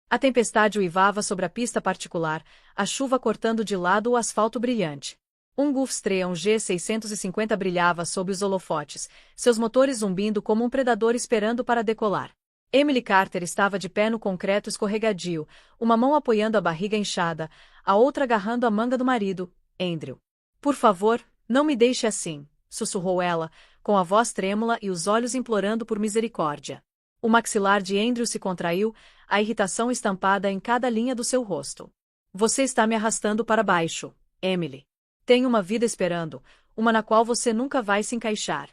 A tempestade uivava sobre a pista particular, a chuva cortando de lado o asfalto brilhante. Um Gulfstream G650 brilhava sob os holofotes, seus motores zumbindo como um predador esperando para decolar. Emily Carter estava de pé no concreto escorregadio, uma mão apoiando a barriga inchada, a outra agarrando a manga do marido, Andrew. Por favor, não me deixe assim, sussurrou ela, com a voz trêmula e os olhos implorando por misericórdia. O maxilar de Andrew se contraiu, a irritação estampada em cada linha do seu rosto. Você está me arrastando para baixo, Emily. Tenho uma vida esperando, uma na qual você nunca vai se encaixar.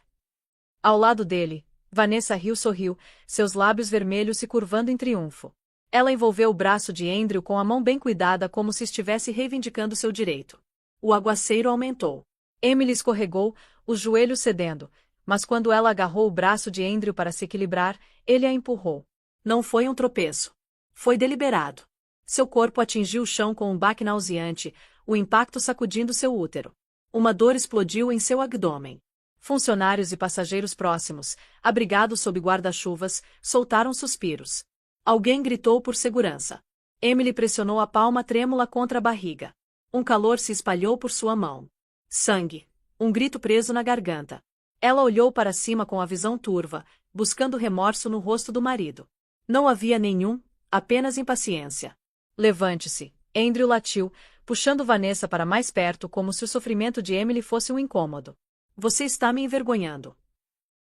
Ao lado dele, Vanessa Hill sorriu, seus lábios vermelhos se curvando em triunfo. Ela envolveu o braço de Andrew com a mão bem cuidada como se estivesse reivindicando seu direito. O aguaceiro aumentou. Emily escorregou, os joelhos cedendo, mas quando ela agarrou o braço de Andrew para se equilibrar, ele a empurrou. Não foi um tropeço. Foi deliberado. Seu corpo atingiu o chão com um baque nauseante, o impacto sacudindo seu útero. Uma dor explodiu em seu abdômen. Funcionários e passageiros próximos, abrigados sob guarda-chuvas, soltaram suspiros. Alguém gritou por segurança. Emily pressionou a palma trêmula contra a barriga. Um calor se espalhou por sua mão. Sangue. Um grito preso na garganta. Ela olhou para cima com a visão turva, buscando remorso no rosto do marido. Não havia nenhum, apenas impaciência. Levante-se. Andrew latiu, puxando Vanessa para mais perto como se o sofrimento de Emily fosse um incômodo. Você está me envergonhando.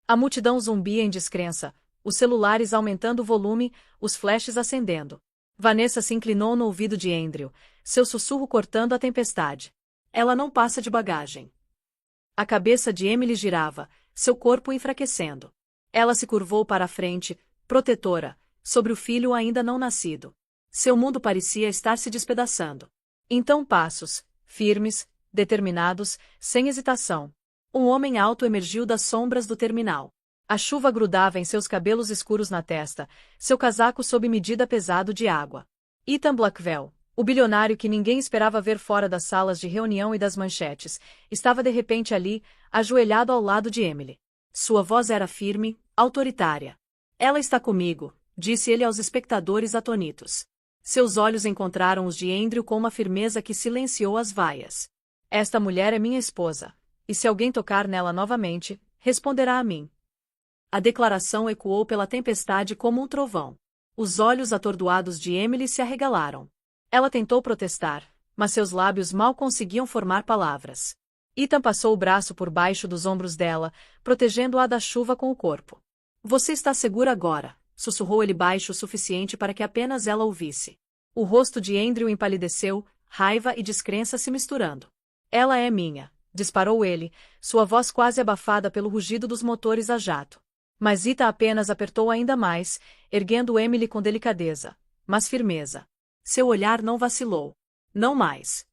A multidão zumbia em descrença, os celulares aumentando o volume, os flashes acendendo. Vanessa se inclinou no ouvido de Andrew, seu sussurro cortando a tempestade. Ela não passa de bagagem. A cabeça de Emily girava, seu corpo enfraquecendo. Ela se curvou para a frente, protetora, sobre o filho ainda não nascido. Seu mundo parecia estar se despedaçando. Então passos, firmes, determinados, sem hesitação. Um homem alto emergiu das sombras do terminal. A chuva grudava em seus cabelos escuros na testa, seu casaco sob medida pesado de água. Ethan Blackwell, o bilionário que ninguém esperava ver fora das salas de reunião e das manchetes, estava de repente ali, ajoelhado ao lado de Emily. Sua voz era firme, autoritária. Ela está comigo, disse ele aos espectadores atônitos. Seus olhos encontraram os de Andrew com uma firmeza que silenciou as vaias. Esta mulher é minha esposa. E se alguém tocar nela novamente, responderá a mim. A declaração ecoou pela tempestade como um trovão. Os olhos atordoados de Emily se arregalaram. Ela tentou protestar, mas seus lábios mal conseguiam formar palavras. Ethan passou o braço por baixo dos ombros dela, protegendo-a da chuva com o corpo. Você está segura agora, sussurrou ele baixo o suficiente para que apenas ela ouvisse. O rosto de Andrew empalideceu, raiva e descrença se misturando. Ela é minha. Disparou ele, sua voz quase abafada pelo rugido dos motores a jato. Mas Ethan apenas apertou ainda mais, erguendo Emily com delicadeza, mas firmeza. Seu olhar não vacilou. Não mais.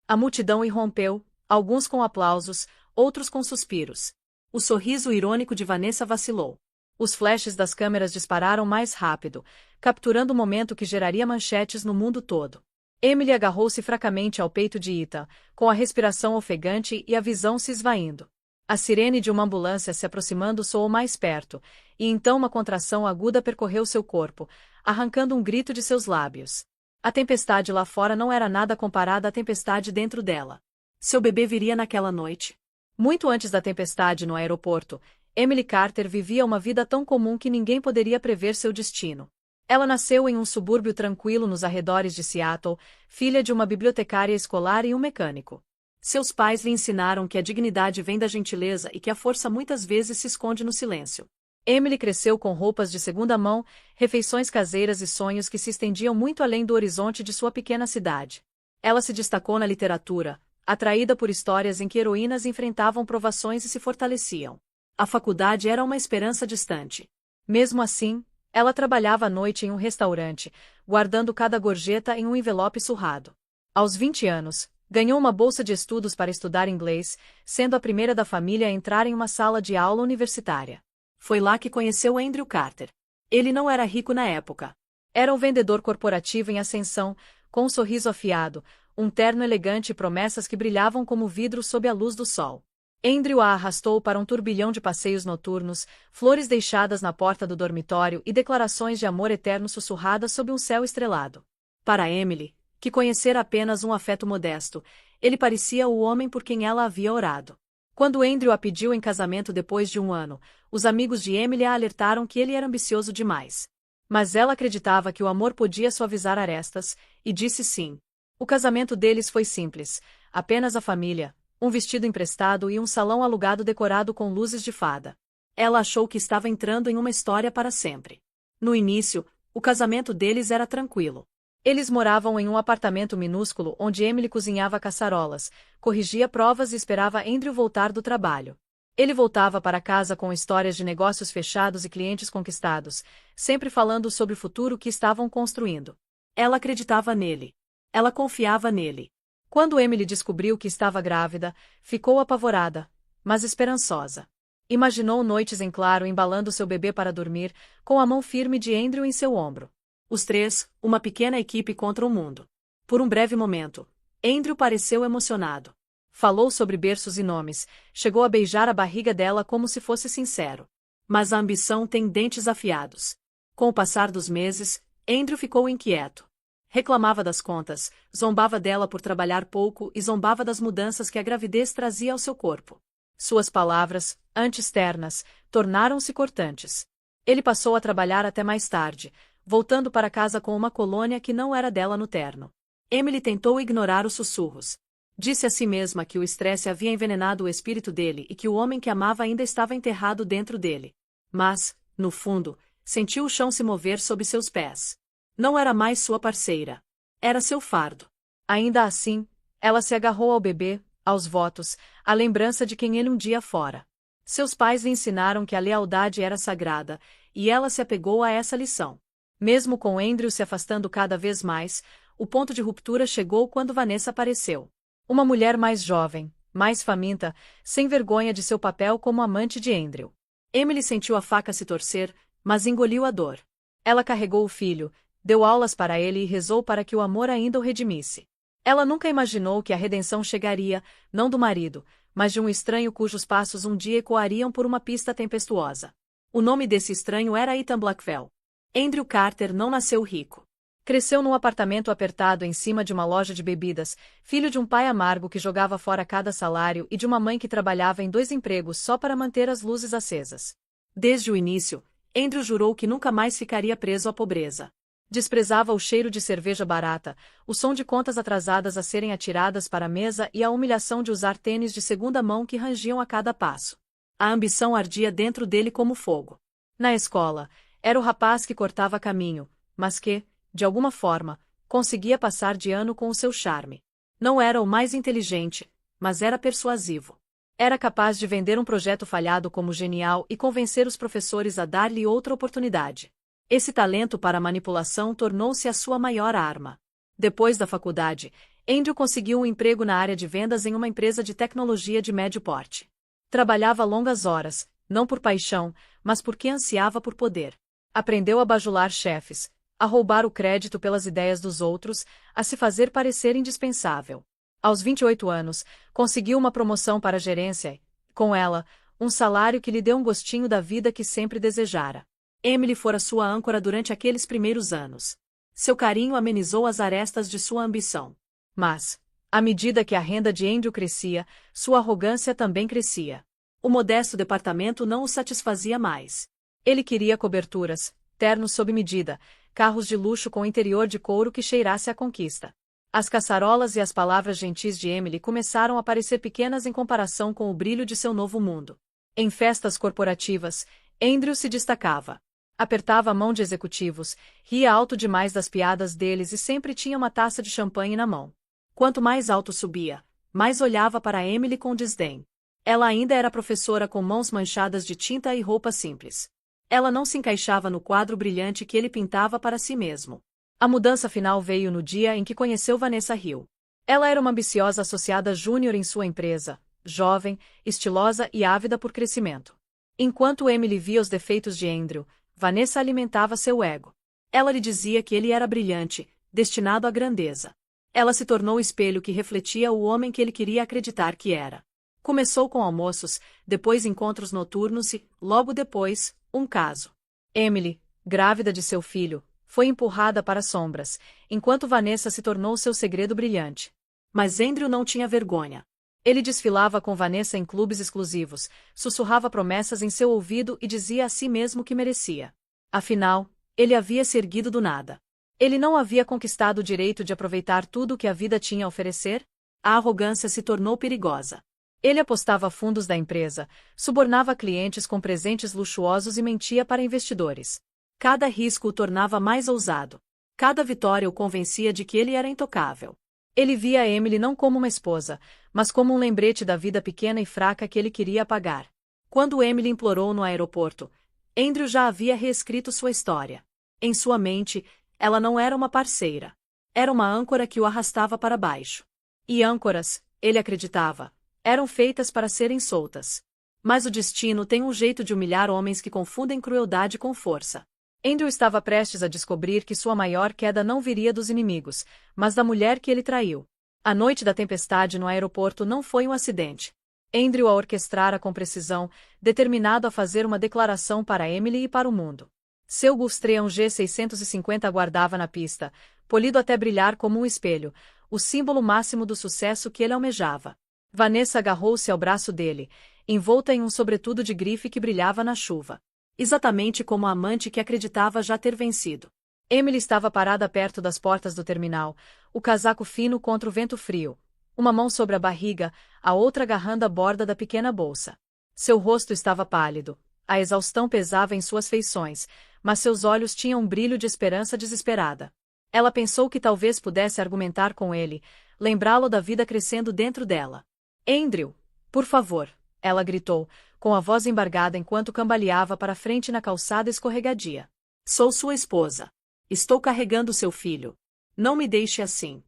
A multidão irrompeu, alguns com aplausos, outros com suspiros. O sorriso irônico de Vanessa vacilou. Os flashes das câmeras dispararam mais rápido, capturando o momento que geraria manchetes no mundo todo. Emily agarrou-se fracamente ao peito de Ethan, com a respiração ofegante e a visão se esvaindo. A sirene de uma ambulância se aproximando soou mais perto, e então uma contração aguda percorreu seu corpo, arrancando um grito de seus lábios. A tempestade lá fora não era nada comparada à tempestade dentro dela. Seu bebê viria naquela noite. Muito antes da tempestade no aeroporto, Emily Carter vivia uma vida tão comum que ninguém poderia prever seu destino. Ela nasceu em um subúrbio tranquilo nos arredores de Seattle, filha de uma bibliotecária escolar e um mecânico. Seus pais lhe ensinaram que a dignidade vem da gentileza e que a força muitas vezes se esconde no silêncio. Emily cresceu com roupas de segunda mão, refeições caseiras e sonhos que se estendiam muito além do horizonte de sua pequena cidade. Ela se destacou na literatura, atraída por histórias em que heroínas enfrentavam provações e se fortaleciam. A faculdade era uma esperança distante. Mesmo assim, ela trabalhava à noite em um restaurante, guardando cada gorjeta em um envelope surrado. Aos 20 anos, ganhou uma bolsa de estudos para estudar inglês, sendo a primeira da família a entrar em uma sala de aula universitária. Foi lá que conheceu Andrew Carter. Ele não era rico na época. Era um vendedor corporativo em ascensão, com um sorriso afiado, um terno elegante e promessas que brilhavam como vidro sob a luz do sol. Andrew a arrastou para um turbilhão de passeios noturnos, flores deixadas na porta do dormitório e declarações de amor eterno sussurradas sob um céu estrelado. Para Emily, que conhecera apenas um afeto modesto, ele parecia o homem por quem ela havia orado. Quando Andrew a pediu em casamento depois de um ano, os amigos de Emily a alertaram que ele era ambicioso demais. Mas ela acreditava que o amor podia suavizar arestas, e disse sim. O casamento deles foi simples, apenas a família, um vestido emprestado e um salão alugado decorado com luzes de fada. Ela achou que estava entrando em uma história para sempre. No início, o casamento deles era tranquilo. Eles moravam em um apartamento minúsculo onde Emily cozinhava caçarolas, corrigia provas e esperava Andrew voltar do trabalho. Ele voltava para casa com histórias de negócios fechados e clientes conquistados, sempre falando sobre o futuro que estavam construindo. Ela acreditava nele. Ela confiava nele. Quando Emily descobriu que estava grávida, ficou apavorada, mas esperançosa. Imaginou noites em claro embalando seu bebê para dormir, com a mão firme de Andrew em seu ombro. Os três, uma pequena equipe contra o mundo. Por um breve momento, Andrew pareceu emocionado. Falou sobre berços e nomes, chegou a beijar a barriga dela como se fosse sincero. Mas a ambição tem dentes afiados. Com o passar dos meses, Andrew ficou inquieto. Reclamava das contas, zombava dela por trabalhar pouco e zombava das mudanças que a gravidez trazia ao seu corpo. Suas palavras, antes ternas, tornaram-se cortantes. Ele passou a trabalhar até mais tarde, voltando para casa com uma colônia que não era dela no terno. Emily tentou ignorar os sussurros. Disse a si mesma que o estresse havia envenenado o espírito dele e que o homem que amava ainda estava enterrado dentro dele. Mas, no fundo, sentiu o chão se mover sob seus pés. Não era mais sua parceira. Era seu fardo. Ainda assim, ela se agarrou ao bebê, aos votos, à lembrança de quem ele um dia fora. Seus pais lhe ensinaram que a lealdade era sagrada, e ela se apegou a essa lição. Mesmo com Andrew se afastando cada vez mais, o ponto de ruptura chegou quando Vanessa apareceu. Uma mulher mais jovem, mais faminta, sem vergonha de seu papel como amante de Andrew. Emily sentiu a faca se torcer, mas engoliu a dor. Ela carregou o filho, deu aulas para ele e rezou para que o amor ainda o redimisse. Ela nunca imaginou que a redenção chegaria, não do marido, mas de um estranho cujos passos um dia ecoariam por uma pista tempestuosa. O nome desse estranho era Ethan Blackwell. Andrew Carter não nasceu rico. Cresceu num apartamento apertado em cima de uma loja de bebidas, filho de um pai amargo que jogava fora cada salário e de uma mãe que trabalhava em 2 empregos só para manter as luzes acesas. Desde o início, Andrew jurou que nunca mais ficaria preso à pobreza. Desprezava o cheiro de cerveja barata, o som de contas atrasadas a serem atiradas para a mesa e a humilhação de usar tênis de segunda mão que rangiam a cada passo. A ambição ardia dentro dele como fogo. Na escola, era o rapaz que cortava caminho, mas que, de alguma forma, conseguia passar de ano com o seu charme. Não era o mais inteligente, mas era persuasivo. Era capaz de vender um projeto falhado como genial e convencer os professores a dar-lhe outra oportunidade. Esse talento para manipulação tornou-se a sua maior arma. Depois da faculdade, Andrew conseguiu um emprego na área de vendas em uma empresa de tecnologia de médio porte. Trabalhava longas horas, não por paixão, mas porque ansiava por poder. Aprendeu a bajular chefes, a roubar o crédito pelas ideias dos outros, a se fazer parecer indispensável. Aos 28 anos, conseguiu uma promoção para a gerência e, com ela, um salário que lhe deu um gostinho da vida que sempre desejara. Emily fora sua âncora durante aqueles primeiros anos. Seu carinho amenizou as arestas de sua ambição. Mas, à medida que a renda de Andrew crescia, sua arrogância também crescia. O modesto departamento não o satisfazia mais. Ele queria coberturas, ternos sob medida, carros de luxo com interior de couro que cheirasse a conquista. As caçarolas e as palavras gentis de Emily começaram a parecer pequenas em comparação com o brilho de seu novo mundo. Em festas corporativas, Andrew se destacava. Apertava a mão de executivos, ria alto demais das piadas deles e sempre tinha uma taça de champanhe na mão. Quanto mais alto subia, mais olhava para Emily com desdém. Ela ainda era professora com mãos manchadas de tinta e roupa simples. Ela não se encaixava no quadro brilhante que ele pintava para si mesmo. A mudança final veio no dia em que conheceu Vanessa Hill. Ela era uma ambiciosa associada júnior em sua empresa, jovem, estilosa e ávida por crescimento. Enquanto Emily via os defeitos de Andrew, Vanessa alimentava seu ego. Ela lhe dizia que ele era brilhante, destinado à grandeza. Ela se tornou o espelho que refletia o homem que ele queria acreditar que era. Começou com almoços, depois encontros noturnos e, logo depois, um caso. Emily, grávida de seu filho, foi empurrada para as sombras, enquanto Vanessa se tornou seu segredo brilhante. Mas Andrew não tinha vergonha. Ele desfilava com Vanessa em clubes exclusivos, sussurrava promessas em seu ouvido e dizia a si mesmo que merecia. Afinal, ele havia se erguido do nada. Ele não havia conquistado o direito de aproveitar tudo o que a vida tinha a oferecer? A arrogância se tornou perigosa. Ele apostava fundos da empresa, subornava clientes com presentes luxuosos e mentia para investidores. Cada risco o tornava mais ousado. Cada vitória o convencia de que ele era intocável. Ele via Emily não como uma esposa, mas como um lembrete da vida pequena e fraca que ele queria apagar. Quando Emily implorou no aeroporto, Andrew já havia reescrito sua história. Em sua mente, ela não era uma parceira. Era uma âncora que o arrastava para baixo. E âncoras, ele acreditava, eram feitas para serem soltas. Mas o destino tem um jeito de humilhar homens que confundem crueldade com força. Andrew estava prestes a descobrir que sua maior queda não viria dos inimigos, mas da mulher que ele traiu. A noite da tempestade no aeroporto não foi um acidente. Andrew a orquestrara com precisão, determinado a fazer uma declaração para Emily e para o mundo. Seu Gulfstream G650 aguardava na pista, polido até brilhar como um espelho, o símbolo máximo do sucesso que ele almejava. Vanessa agarrou-se ao braço dele, envolta em um sobretudo de grife que brilhava na chuva. Exatamente como a amante que acreditava já ter vencido. Emily estava parada perto das portas do terminal, o casaco fino contra o vento frio, uma mão sobre a barriga, a outra agarrando a borda da pequena bolsa. Seu rosto estava pálido, a exaustão pesava em suas feições, mas seus olhos tinham um brilho de esperança desesperada. Ela pensou que talvez pudesse argumentar com ele, lembrá-lo da vida crescendo dentro dela. Andrew, por favor, ela gritou, com a voz embargada enquanto cambaleava para frente na calçada escorregadia. Sou sua esposa. Estou carregando seu filho. Não me deixe assim.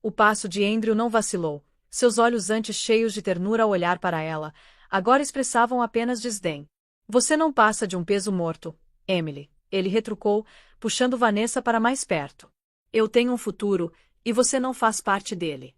O passo de Andrew não vacilou. Seus olhos antes cheios de ternura ao olhar para ela, agora expressavam apenas desdém. Você não passa de um peso morto, Emily, ele retrucou, puxando Vanessa para mais perto. Eu tenho um futuro, e você não faz parte dele.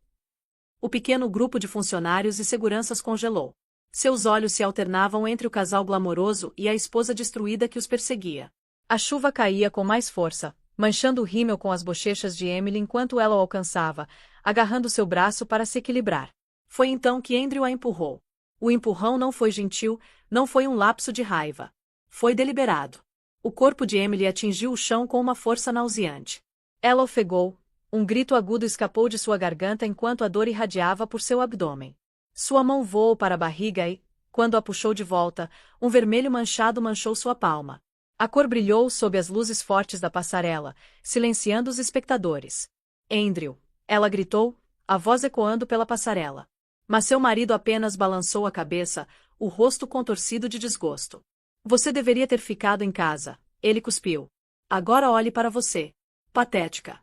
O pequeno grupo de funcionários e seguranças congelou. Seus olhos se alternavam entre o casal glamouroso e a esposa destruída que os perseguia. A chuva caía com mais força, manchando o rímel com as bochechas de Emily enquanto ela o alcançava, agarrando seu braço para se equilibrar. Foi então que Andrew a empurrou. O empurrão não foi gentil, não foi um lapso de raiva. Foi deliberado. O corpo de Emily atingiu o chão com uma força nauseante. Ela ofegou, um grito agudo escapou de sua garganta enquanto a dor irradiava por seu abdômen. Sua mão voou para a barriga e, quando a puxou de volta, um vermelho manchado manchou sua palma. A cor brilhou sob as luzes fortes da passarela, silenciando os espectadores. Andrew, ela gritou, a voz ecoando pela passarela. Mas seu marido apenas balançou a cabeça, o rosto contorcido de desgosto. Você deveria ter ficado em casa, ele cuspiu. Agora olhe para você. Patética.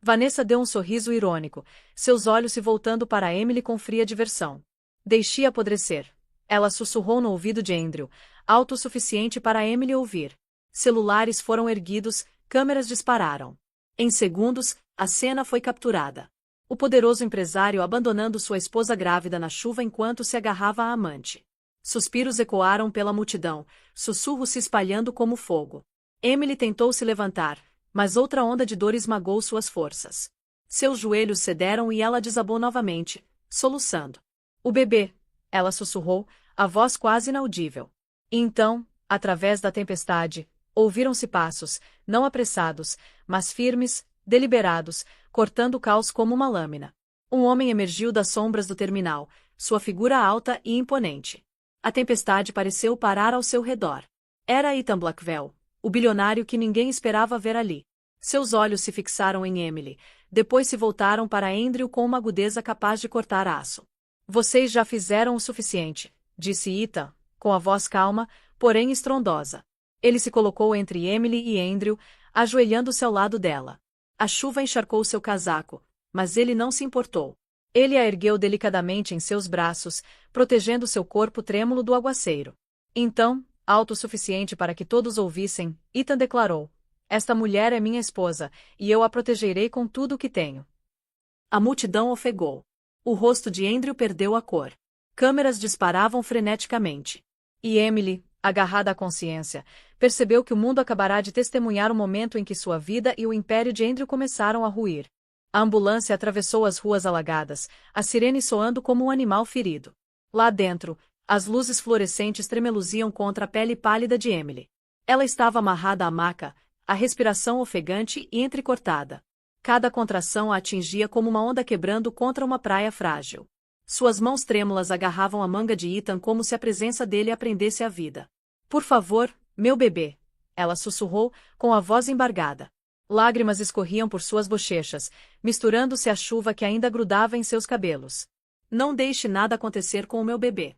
Vanessa deu um sorriso irônico, seus olhos se voltando para Emily com fria diversão. Deixe-a apodrecer. Ela sussurrou no ouvido de Andrew, alto o suficiente para Emily ouvir. Celulares foram erguidos, câmeras dispararam. Em segundos, a cena foi capturada. O poderoso empresário abandonando sua esposa grávida na chuva enquanto se agarrava à amante. Suspiros ecoaram pela multidão, sussurros se espalhando como fogo. Emily tentou se levantar, mas outra onda de dor esmagou suas forças. Seus joelhos cederam e ela desabou novamente, soluçando. O bebê, ela sussurrou, a voz quase inaudível. E então, através da tempestade, ouviram-se passos, não apressados, mas firmes, deliberados, cortando o caos como uma lâmina. Um homem emergiu das sombras do terminal, sua figura alta e imponente. A tempestade pareceu parar ao seu redor. Era Ethan Blackwell, o bilionário que ninguém esperava ver ali. Seus olhos se fixaram em Emily, depois se voltaram para Andrew com uma agudeza capaz de cortar aço. Vocês já fizeram o suficiente, disse Ethan, com a voz calma, porém estrondosa. Ele se colocou entre Emily e Andrew, ajoelhando-se ao lado dela. A chuva encharcou seu casaco, mas ele não se importou. Ele a ergueu delicadamente em seus braços, protegendo seu corpo trêmulo do aguaceiro. Então, alto o suficiente para que todos ouvissem, Ethan declarou: esta mulher é minha esposa, e eu a protegerei com tudo o que tenho. A multidão ofegou. O rosto de Andrew perdeu a cor. Câmeras disparavam freneticamente. E Emily, agarrada à consciência, percebeu que o mundo acabará de testemunhar o momento em que sua vida e o império de Andrew começaram a ruir. A ambulância atravessou as ruas alagadas, a sirene soando como um animal ferido. Lá dentro, as luzes fluorescentes tremeluziam contra a pele pálida de Emily. Ela estava amarrada à maca, a respiração ofegante e entrecortada. Cada contração a atingia como uma onda quebrando contra uma praia frágil. Suas mãos trêmulas agarravam a manga de Ethan como se a presença dele a prendesse à vida. Por favor, meu bebê, ela sussurrou, com a voz embargada. Lágrimas escorriam por suas bochechas, misturando-se à chuva que ainda grudava em seus cabelos. Não deixe nada acontecer com o meu bebê.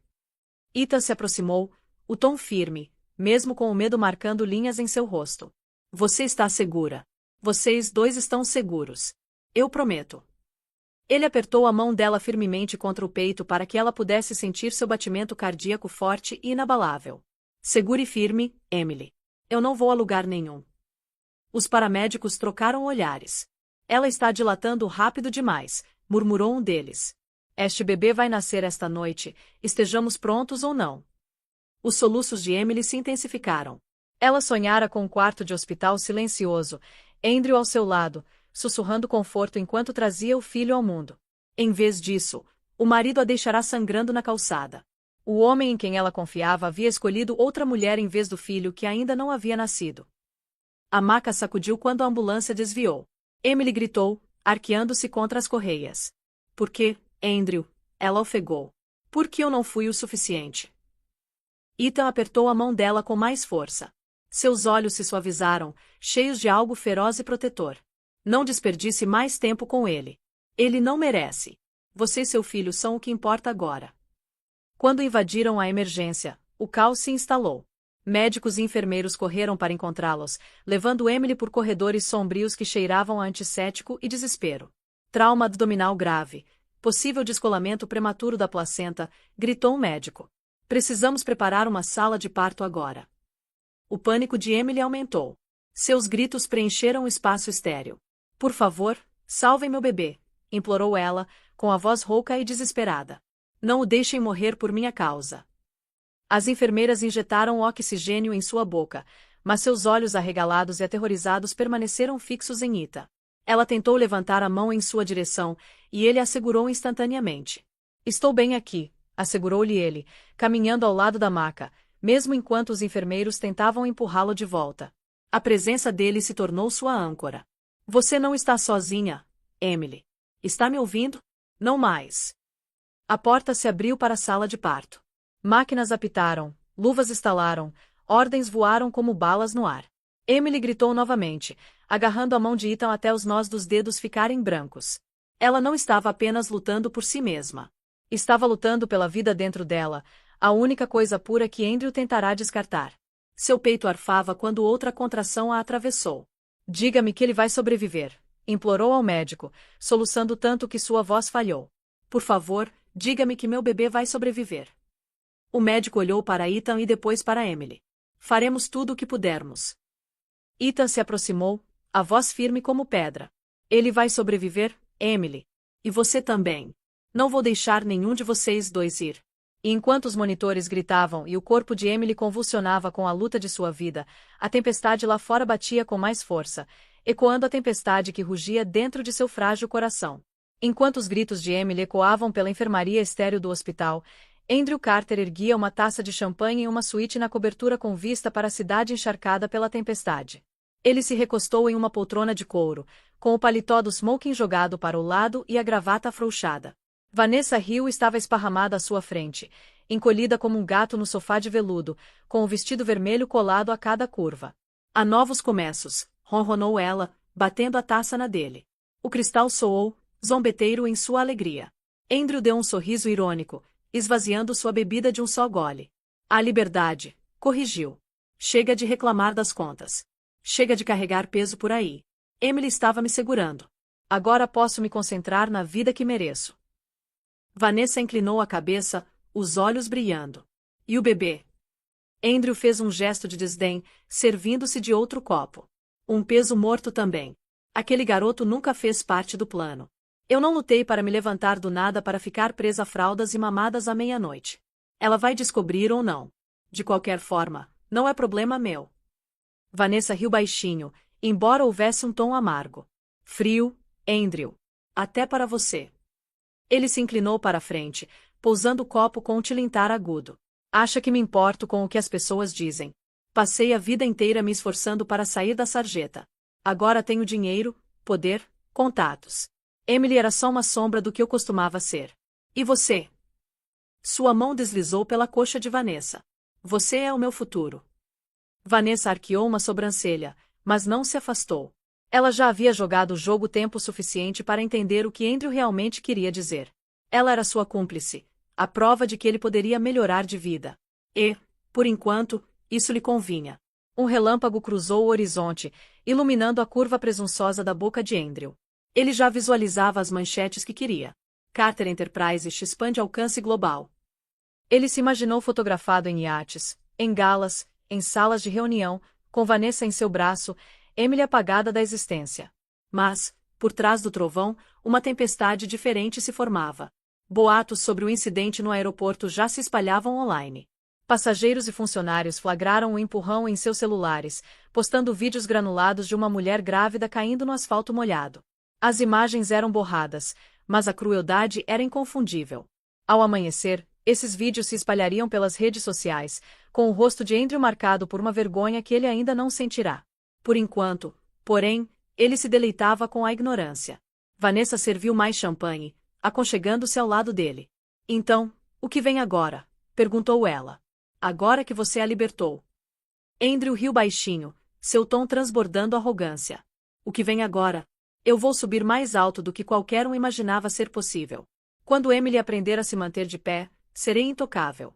Ethan se aproximou, o tom firme, mesmo com o medo marcando linhas em seu rosto. Você está segura. Vocês dois estão seguros. Eu prometo. Ele apertou a mão dela firmemente contra o peito para que ela pudesse sentir seu batimento cardíaco forte e inabalável. Segure firme, Emily. Eu não vou a lugar nenhum. Os paramédicos trocaram olhares. Ela está dilatando rápido demais, murmurou um deles. Este bebê vai nascer esta noite, estejamos prontos ou não. Os soluços de Emily se intensificaram. Ela sonhara com um quarto de hospital silencioso, Andrew ao seu lado, sussurrando conforto enquanto trazia o filho ao mundo. Em vez disso, o marido a deixará sangrando na calçada. O homem em quem ela confiava havia escolhido outra mulher em vez do filho que ainda não havia nascido. A maca sacudiu quando a ambulância desviou. Emily gritou, arqueando-se contra as correias. Por que, Andrew? Ela ofegou. Por que eu não fui o suficiente? Ethan apertou a mão dela com mais força. Seus olhos se suavizaram, cheios de algo feroz e protetor. Não desperdice mais tempo com ele. Ele não merece. Você e seu filho são o que importa agora. Quando invadiram a emergência, o caos se instalou. Médicos e enfermeiros correram para encontrá-los, levando Emily por corredores sombrios que cheiravam a antisséptico e desespero. Trauma abdominal grave. Possível descolamento prematuro da placenta, gritou um médico. Precisamos preparar uma sala de parto agora. O pânico de Emily aumentou. Seus gritos preencheram o espaço estéril. Por favor, salvem meu bebê, implorou ela, com a voz rouca e desesperada. Não o deixem morrer por minha causa. As enfermeiras injetaram oxigênio em sua boca, mas seus olhos arregalados e aterrorizados permaneceram fixos em Ethan. Ela tentou levantar a mão em sua direção, e ele a segurou instantaneamente. Estou bem aqui, assegurou-lhe ele, caminhando ao lado da maca, mesmo enquanto os enfermeiros tentavam empurrá-lo de volta. A presença dele se tornou sua âncora. Você não está sozinha, Emily. Está me ouvindo? Não mais. A porta se abriu para a sala de parto. Máquinas apitaram, luvas estalaram, ordens voaram como balas no ar. Emily gritou novamente, agarrando a mão de Ethan até os nós dos dedos ficarem brancos. Ela não estava apenas lutando por si mesma. Estava lutando pela vida dentro dela, a única coisa pura que Andrew tentará descartar. Seu peito arfava quando outra contração a atravessou. Diga-me que ele vai sobreviver, implorou ao médico, soluçando tanto que sua voz falhou. Por favor, diga-me que meu bebê vai sobreviver. O médico olhou para Ethan e depois para Emily. Faremos tudo o que pudermos. Ethan se aproximou, a voz firme como pedra. Ele vai sobreviver, Emily. E você também. Não vou deixar nenhum de vocês dois ir. E enquanto os monitores gritavam e o corpo de Emily convulsionava com a luta de sua vida, a tempestade lá fora batia com mais força, ecoando a tempestade que rugia dentro de seu frágil coração. Enquanto os gritos de Emily ecoavam pela enfermaria estéril do hospital, Andrew Carter erguia uma taça de champanhe em uma suíte na cobertura com vista para a cidade encharcada pela tempestade. Ele se recostou em uma poltrona de couro, com o paletó do smoking jogado para o lado e a gravata afrouxada. Vanessa Hill estava esparramada à sua frente, encolhida como um gato no sofá de veludo, com o vestido vermelho colado a cada curva. Há novos começos, ronronou ela, batendo a taça na dele. O cristal soou, zombeteiro em sua alegria. Andrew deu um sorriso irônico, esvaziando sua bebida de um só gole. A liberdade, corrigiu. Chega de reclamar das contas. Chega de carregar peso por aí. Emily estava me segurando. Agora posso me concentrar na vida que mereço. Vanessa inclinou a cabeça, os olhos brilhando. E o bebê? Andrew fez um gesto de desdém, servindo-se de outro copo. Um peso morto também. Aquele garoto nunca fez parte do plano. Eu não lutei para me levantar do nada para ficar presa a fraldas e mamadas à meia-noite. Ela vai descobrir ou não. De qualquer forma, não é problema meu. Vanessa riu baixinho, embora houvesse um tom amargo. Frio, Andrew. Até para você. Ele se inclinou para a frente, pousando o copo com um tilintar agudo. Acha que me importo com o que as pessoas dizem. Passei a vida inteira me esforçando para sair da sarjeta. Agora tenho dinheiro, poder, contatos. Emily era só uma sombra do que eu costumava ser. E você? Sua mão deslizou pela coxa de Vanessa. Você é o meu futuro. Vanessa arqueou uma sobrancelha, mas não se afastou. Ela já havia jogado o jogo tempo suficiente para entender o que Andrew realmente queria dizer. Ela era sua cúmplice, a prova de que ele poderia melhorar de vida. E, por enquanto, isso lhe convinha. Um relâmpago cruzou o horizonte, iluminando a curva presunçosa da boca de Andrew. Ele já visualizava as manchetes que queria. Carter Enterprise expande alcance global. Ele se imaginou fotografado em iates, em galas, em salas de reunião, com Vanessa em seu braço, Emily apagada da existência. Mas, por trás do trovão, uma tempestade diferente se formava. Boatos sobre o incidente no aeroporto já se espalhavam online. Passageiros e funcionários flagraram um empurrão em seus celulares, postando vídeos granulados de uma mulher grávida caindo no asfalto molhado. As imagens eram borradas, mas a crueldade era inconfundível. Ao amanhecer, esses vídeos se espalhariam pelas redes sociais, com o rosto de Andrew marcado por uma vergonha que ele ainda não sentirá. Por enquanto, porém, ele se deleitava com a ignorância. Vanessa serviu mais champanhe, aconchegando-se ao lado dele. Então, o que vem agora? Perguntou ela. Agora que você a libertou. Andrew riu baixinho, seu tom transbordando arrogância. O que vem agora? Eu vou subir mais alto do que qualquer um imaginava ser possível. Quando Emily aprender a se manter de pé, serei intocável.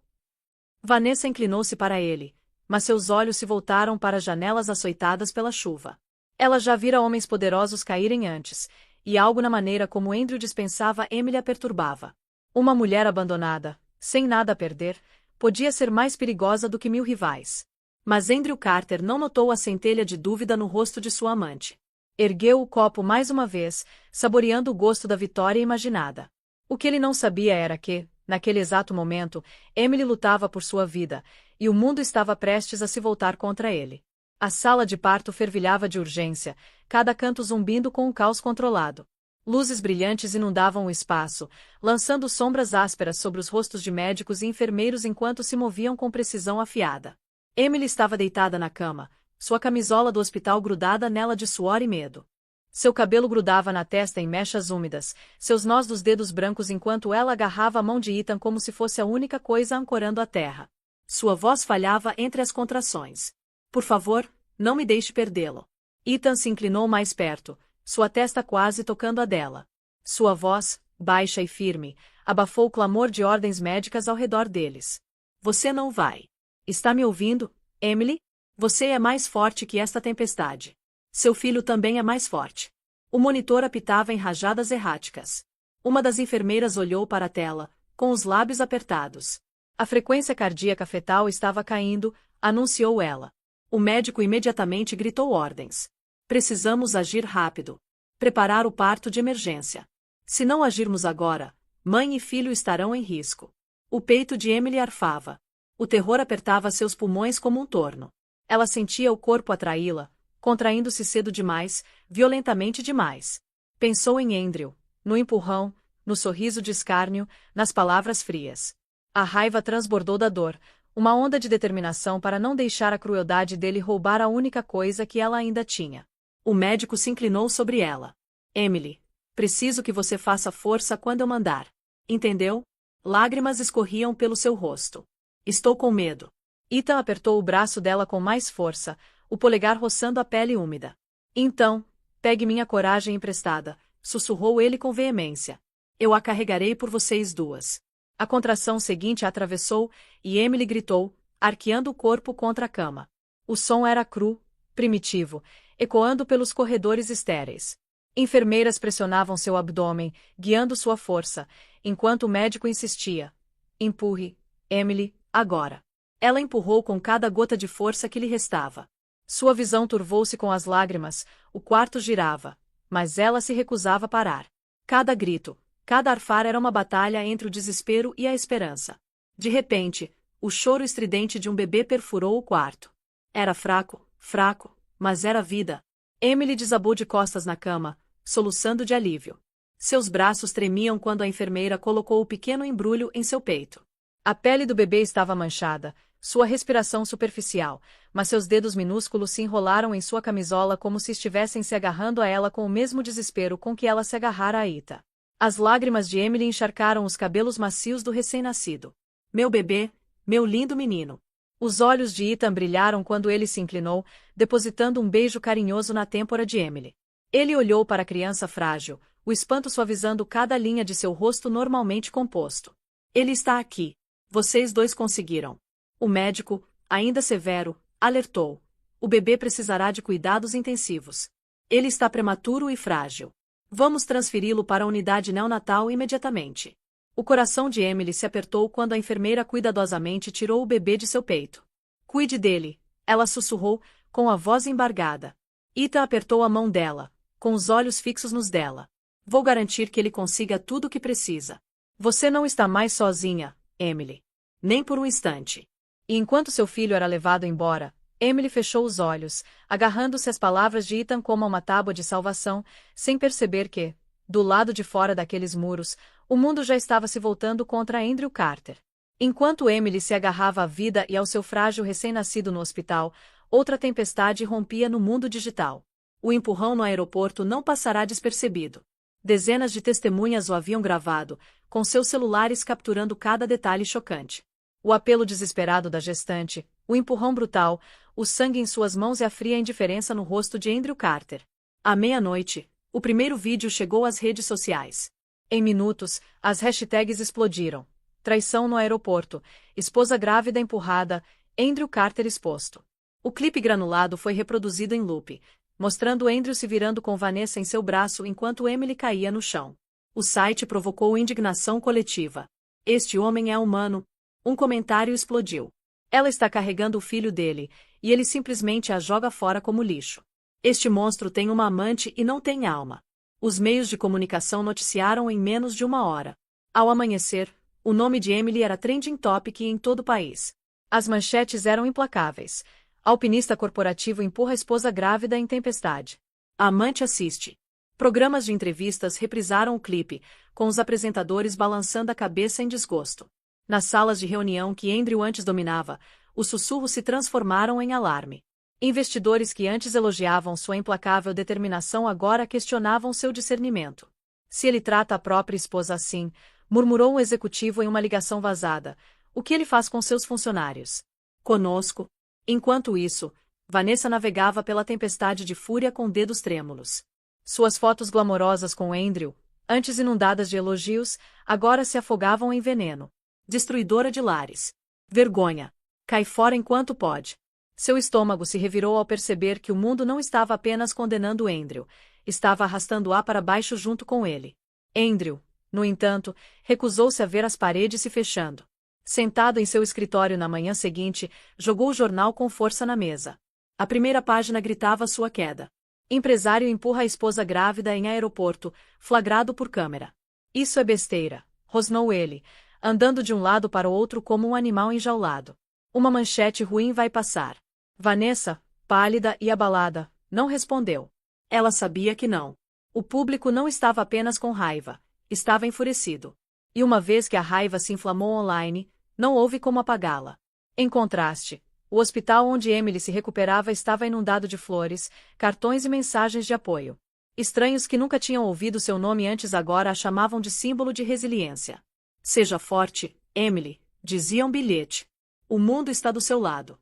Vanessa inclinou-se para ele, mas seus olhos se voltaram para as janelas açoitadas pela chuva. Ela já vira homens poderosos caírem antes, e algo na maneira como Andrew dispensava Emily a perturbava. Uma mulher abandonada, sem nada a perder, podia ser mais perigosa do que 1000 rivais. Mas Andrew Carter não notou a centelha de dúvida no rosto de sua amante. Ergueu o copo mais uma vez, saboreando o gosto da vitória imaginada. O que ele não sabia era que, naquele exato momento, Emily lutava por sua vida, e o mundo estava prestes a se voltar contra ele. A sala de parto fervilhava de urgência, cada canto zumbindo com um caos controlado. Luzes brilhantes inundavam o espaço, lançando sombras ásperas sobre os rostos de médicos e enfermeiros enquanto se moviam com precisão afiada. Emily estava deitada na cama, sua camisola do hospital grudada nela de suor e medo. Seu cabelo grudava na testa em mechas úmidas, seus nós dos dedos brancos enquanto ela agarrava a mão de Ethan como se fosse a única coisa ancorando a terra. Sua voz falhava entre as contrações. Por favor, não me deixe perdê-lo. Ethan se inclinou mais perto, sua testa quase tocando a dela. Sua voz, baixa e firme, abafou o clamor de ordens médicas ao redor deles. Você não vai. Está me ouvindo, Emily? Você é mais forte que esta tempestade. Seu filho também é mais forte. O monitor apitava em rajadas erráticas. Uma das enfermeiras olhou para a tela, com os lábios apertados. A frequência cardíaca fetal estava caindo, anunciou ela. O médico imediatamente gritou ordens. Precisamos agir rápido. Preparar o parto de emergência. Se não agirmos agora, mãe e filho estarão em risco. O peito de Emily arfava. O terror apertava seus pulmões como um torno. Ela sentia o corpo atraí-la, contraindo-se cedo demais, violentamente demais. Pensou em Andrew, no empurrão, no sorriso de escárnio, nas palavras frias. A raiva transbordou da dor, uma onda de determinação para não deixar a crueldade dele roubar a única coisa que ela ainda tinha. O médico se inclinou sobre ela. Emily, preciso que você faça força quando eu mandar. Entendeu? Lágrimas escorriam pelo seu rosto. Estou com medo. Ethan apertou o braço dela com mais força, o polegar roçando a pele úmida. Então, pegue minha coragem emprestada, sussurrou ele com veemência. Eu a carregarei por vocês duas. A contração seguinte a atravessou, e Emily gritou, arqueando o corpo contra a cama. O som era cru, primitivo, ecoando pelos corredores estéreis. Enfermeiras pressionavam seu abdômen, guiando sua força, enquanto o médico insistia. Empurre, Emily, agora. Ela empurrou com cada gota de força que lhe restava. Sua visão turvou-se com as lágrimas, o quarto girava, mas ela se recusava a parar. Cada grito, cada arfar era uma batalha entre o desespero e a esperança. De repente, o choro estridente de um bebê perfurou o quarto. Era fraco, fraco, mas era vida. Emily desabou de costas na cama, soluçando de alívio. Seus braços tremiam quando a enfermeira colocou o pequeno embrulho em seu peito. A pele do bebê estava manchada, sua respiração superficial, mas seus dedos minúsculos se enrolaram em sua camisola como se estivessem se agarrando a ela com o mesmo desespero com que ela se agarrara a Ita. As lágrimas de Emily encharcaram os cabelos macios do recém-nascido. Meu bebê, meu lindo menino. Os olhos de Ethan brilharam quando ele se inclinou, depositando um beijo carinhoso na têmpora de Emily. Ele olhou para a criança frágil, o espanto suavizando cada linha de seu rosto normalmente composto. Ele está aqui. Vocês dois conseguiram. O médico, ainda severo, alertou. O bebê precisará de cuidados intensivos. Ele está prematuro e frágil. Vamos transferi-lo para a unidade neonatal imediatamente. O coração de Emily se apertou quando a enfermeira cuidadosamente tirou o bebê de seu peito. Cuide dele, ela sussurrou, com a voz embargada. Ita apertou a mão dela, com os olhos fixos nos dela. Vou garantir que ele consiga tudo o que precisa. Você não está mais sozinha, Emily. Nem por um instante. E enquanto seu filho era levado embora, Emily fechou os olhos, agarrando-se às palavras de Ethan como a uma tábua de salvação, sem perceber que, do lado de fora daqueles muros, o mundo já estava se voltando contra Andrew Carter. Enquanto Emily se agarrava à vida e ao seu frágil recém-nascido no hospital, outra tempestade rompia no mundo digital. O empurrão no aeroporto não passará despercebido. Dezenas de testemunhas o haviam gravado, com seus celulares capturando cada detalhe chocante. O apelo desesperado da gestante, o empurrão brutal, o sangue em suas mãos e a fria indiferença no rosto de Andrew Carter. À meia-noite, o primeiro vídeo chegou às redes sociais. Em minutos, as hashtags explodiram. Traição no aeroporto, esposa grávida empurrada, Andrew Carter exposto. O clipe granulado foi reproduzido em loop, mostrando Andrew se virando com Vanessa em seu braço enquanto Emily caía no chão. O site provocou indignação coletiva. Este homem é humano. Um comentário explodiu. Ela está carregando o filho dele, e ele simplesmente a joga fora como lixo. Este monstro tem uma amante e não tem alma. Os meios de comunicação noticiaram em menos de uma hora. Ao amanhecer, o nome de Emily era trending topic em todo o país. As manchetes eram implacáveis. Alpinista corporativo empurra a esposa grávida em tempestade. A amante assiste. Programas de entrevistas reprisaram o clipe, com os apresentadores balançando a cabeça em desgosto. Nas salas de reunião que Andrew antes dominava, os sussurros se transformaram em alarme. Investidores que antes elogiavam sua implacável determinação agora questionavam seu discernimento. Se ele trata a própria esposa assim, murmurou um executivo em uma ligação vazada, o que ele faz com seus funcionários? Conosco. Enquanto isso, Vanessa navegava pela tempestade de fúria com dedos trêmulos. Suas fotos glamorosas com Andrew, antes inundadas de elogios, agora se afogavam em veneno. Destruidora de lares. Vergonha. Cai fora enquanto pode. Seu estômago se revirou ao perceber que o mundo não estava apenas condenando Andrew, estava arrastando-a para baixo junto com ele. Andrew, no entanto, recusou-se a ver as paredes se fechando. Sentado em seu escritório na manhã seguinte, jogou o jornal com força na mesa. A primeira página gritava sua queda. Empresário empurra a esposa grávida em aeroporto, flagrado por câmera. Isso é besteira, rosnou ele, andando de um lado para o outro como um animal enjaulado. Uma manchete ruim vai passar. Vanessa, pálida e abalada, não respondeu. Ela sabia que não. O público não estava apenas com raiva, estava enfurecido. E uma vez que a raiva se inflamou online, não houve como apagá-la. Em contraste, o hospital onde Emily se recuperava estava inundado de flores, cartões e mensagens de apoio. Estranhos que nunca tinham ouvido seu nome antes agora a chamavam de símbolo de resiliência. Seja forte, Emily, dizia um bilhete. O mundo está do seu lado.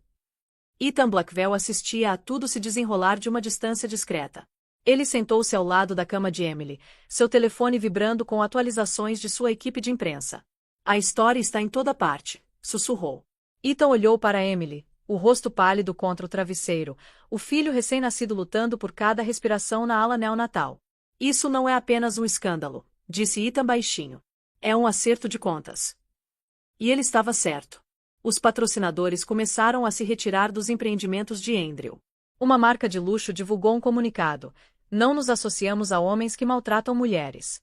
Ethan Blackwell assistia a tudo se desenrolar de uma distância discreta. Ele sentou-se ao lado da cama de Emily, seu telefone vibrando com atualizações de sua equipe de imprensa. A história está em toda parte, sussurrou. Ethan olhou para Emily, o rosto pálido contra o travesseiro, o filho recém-nascido lutando por cada respiração na ala neonatal. Isso não é apenas um escândalo, disse Ethan baixinho. É um acerto de contas. E ele estava certo. Os patrocinadores começaram a se retirar dos empreendimentos de Andrew. Uma marca de luxo divulgou um comunicado: não nos associamos a homens que maltratam mulheres.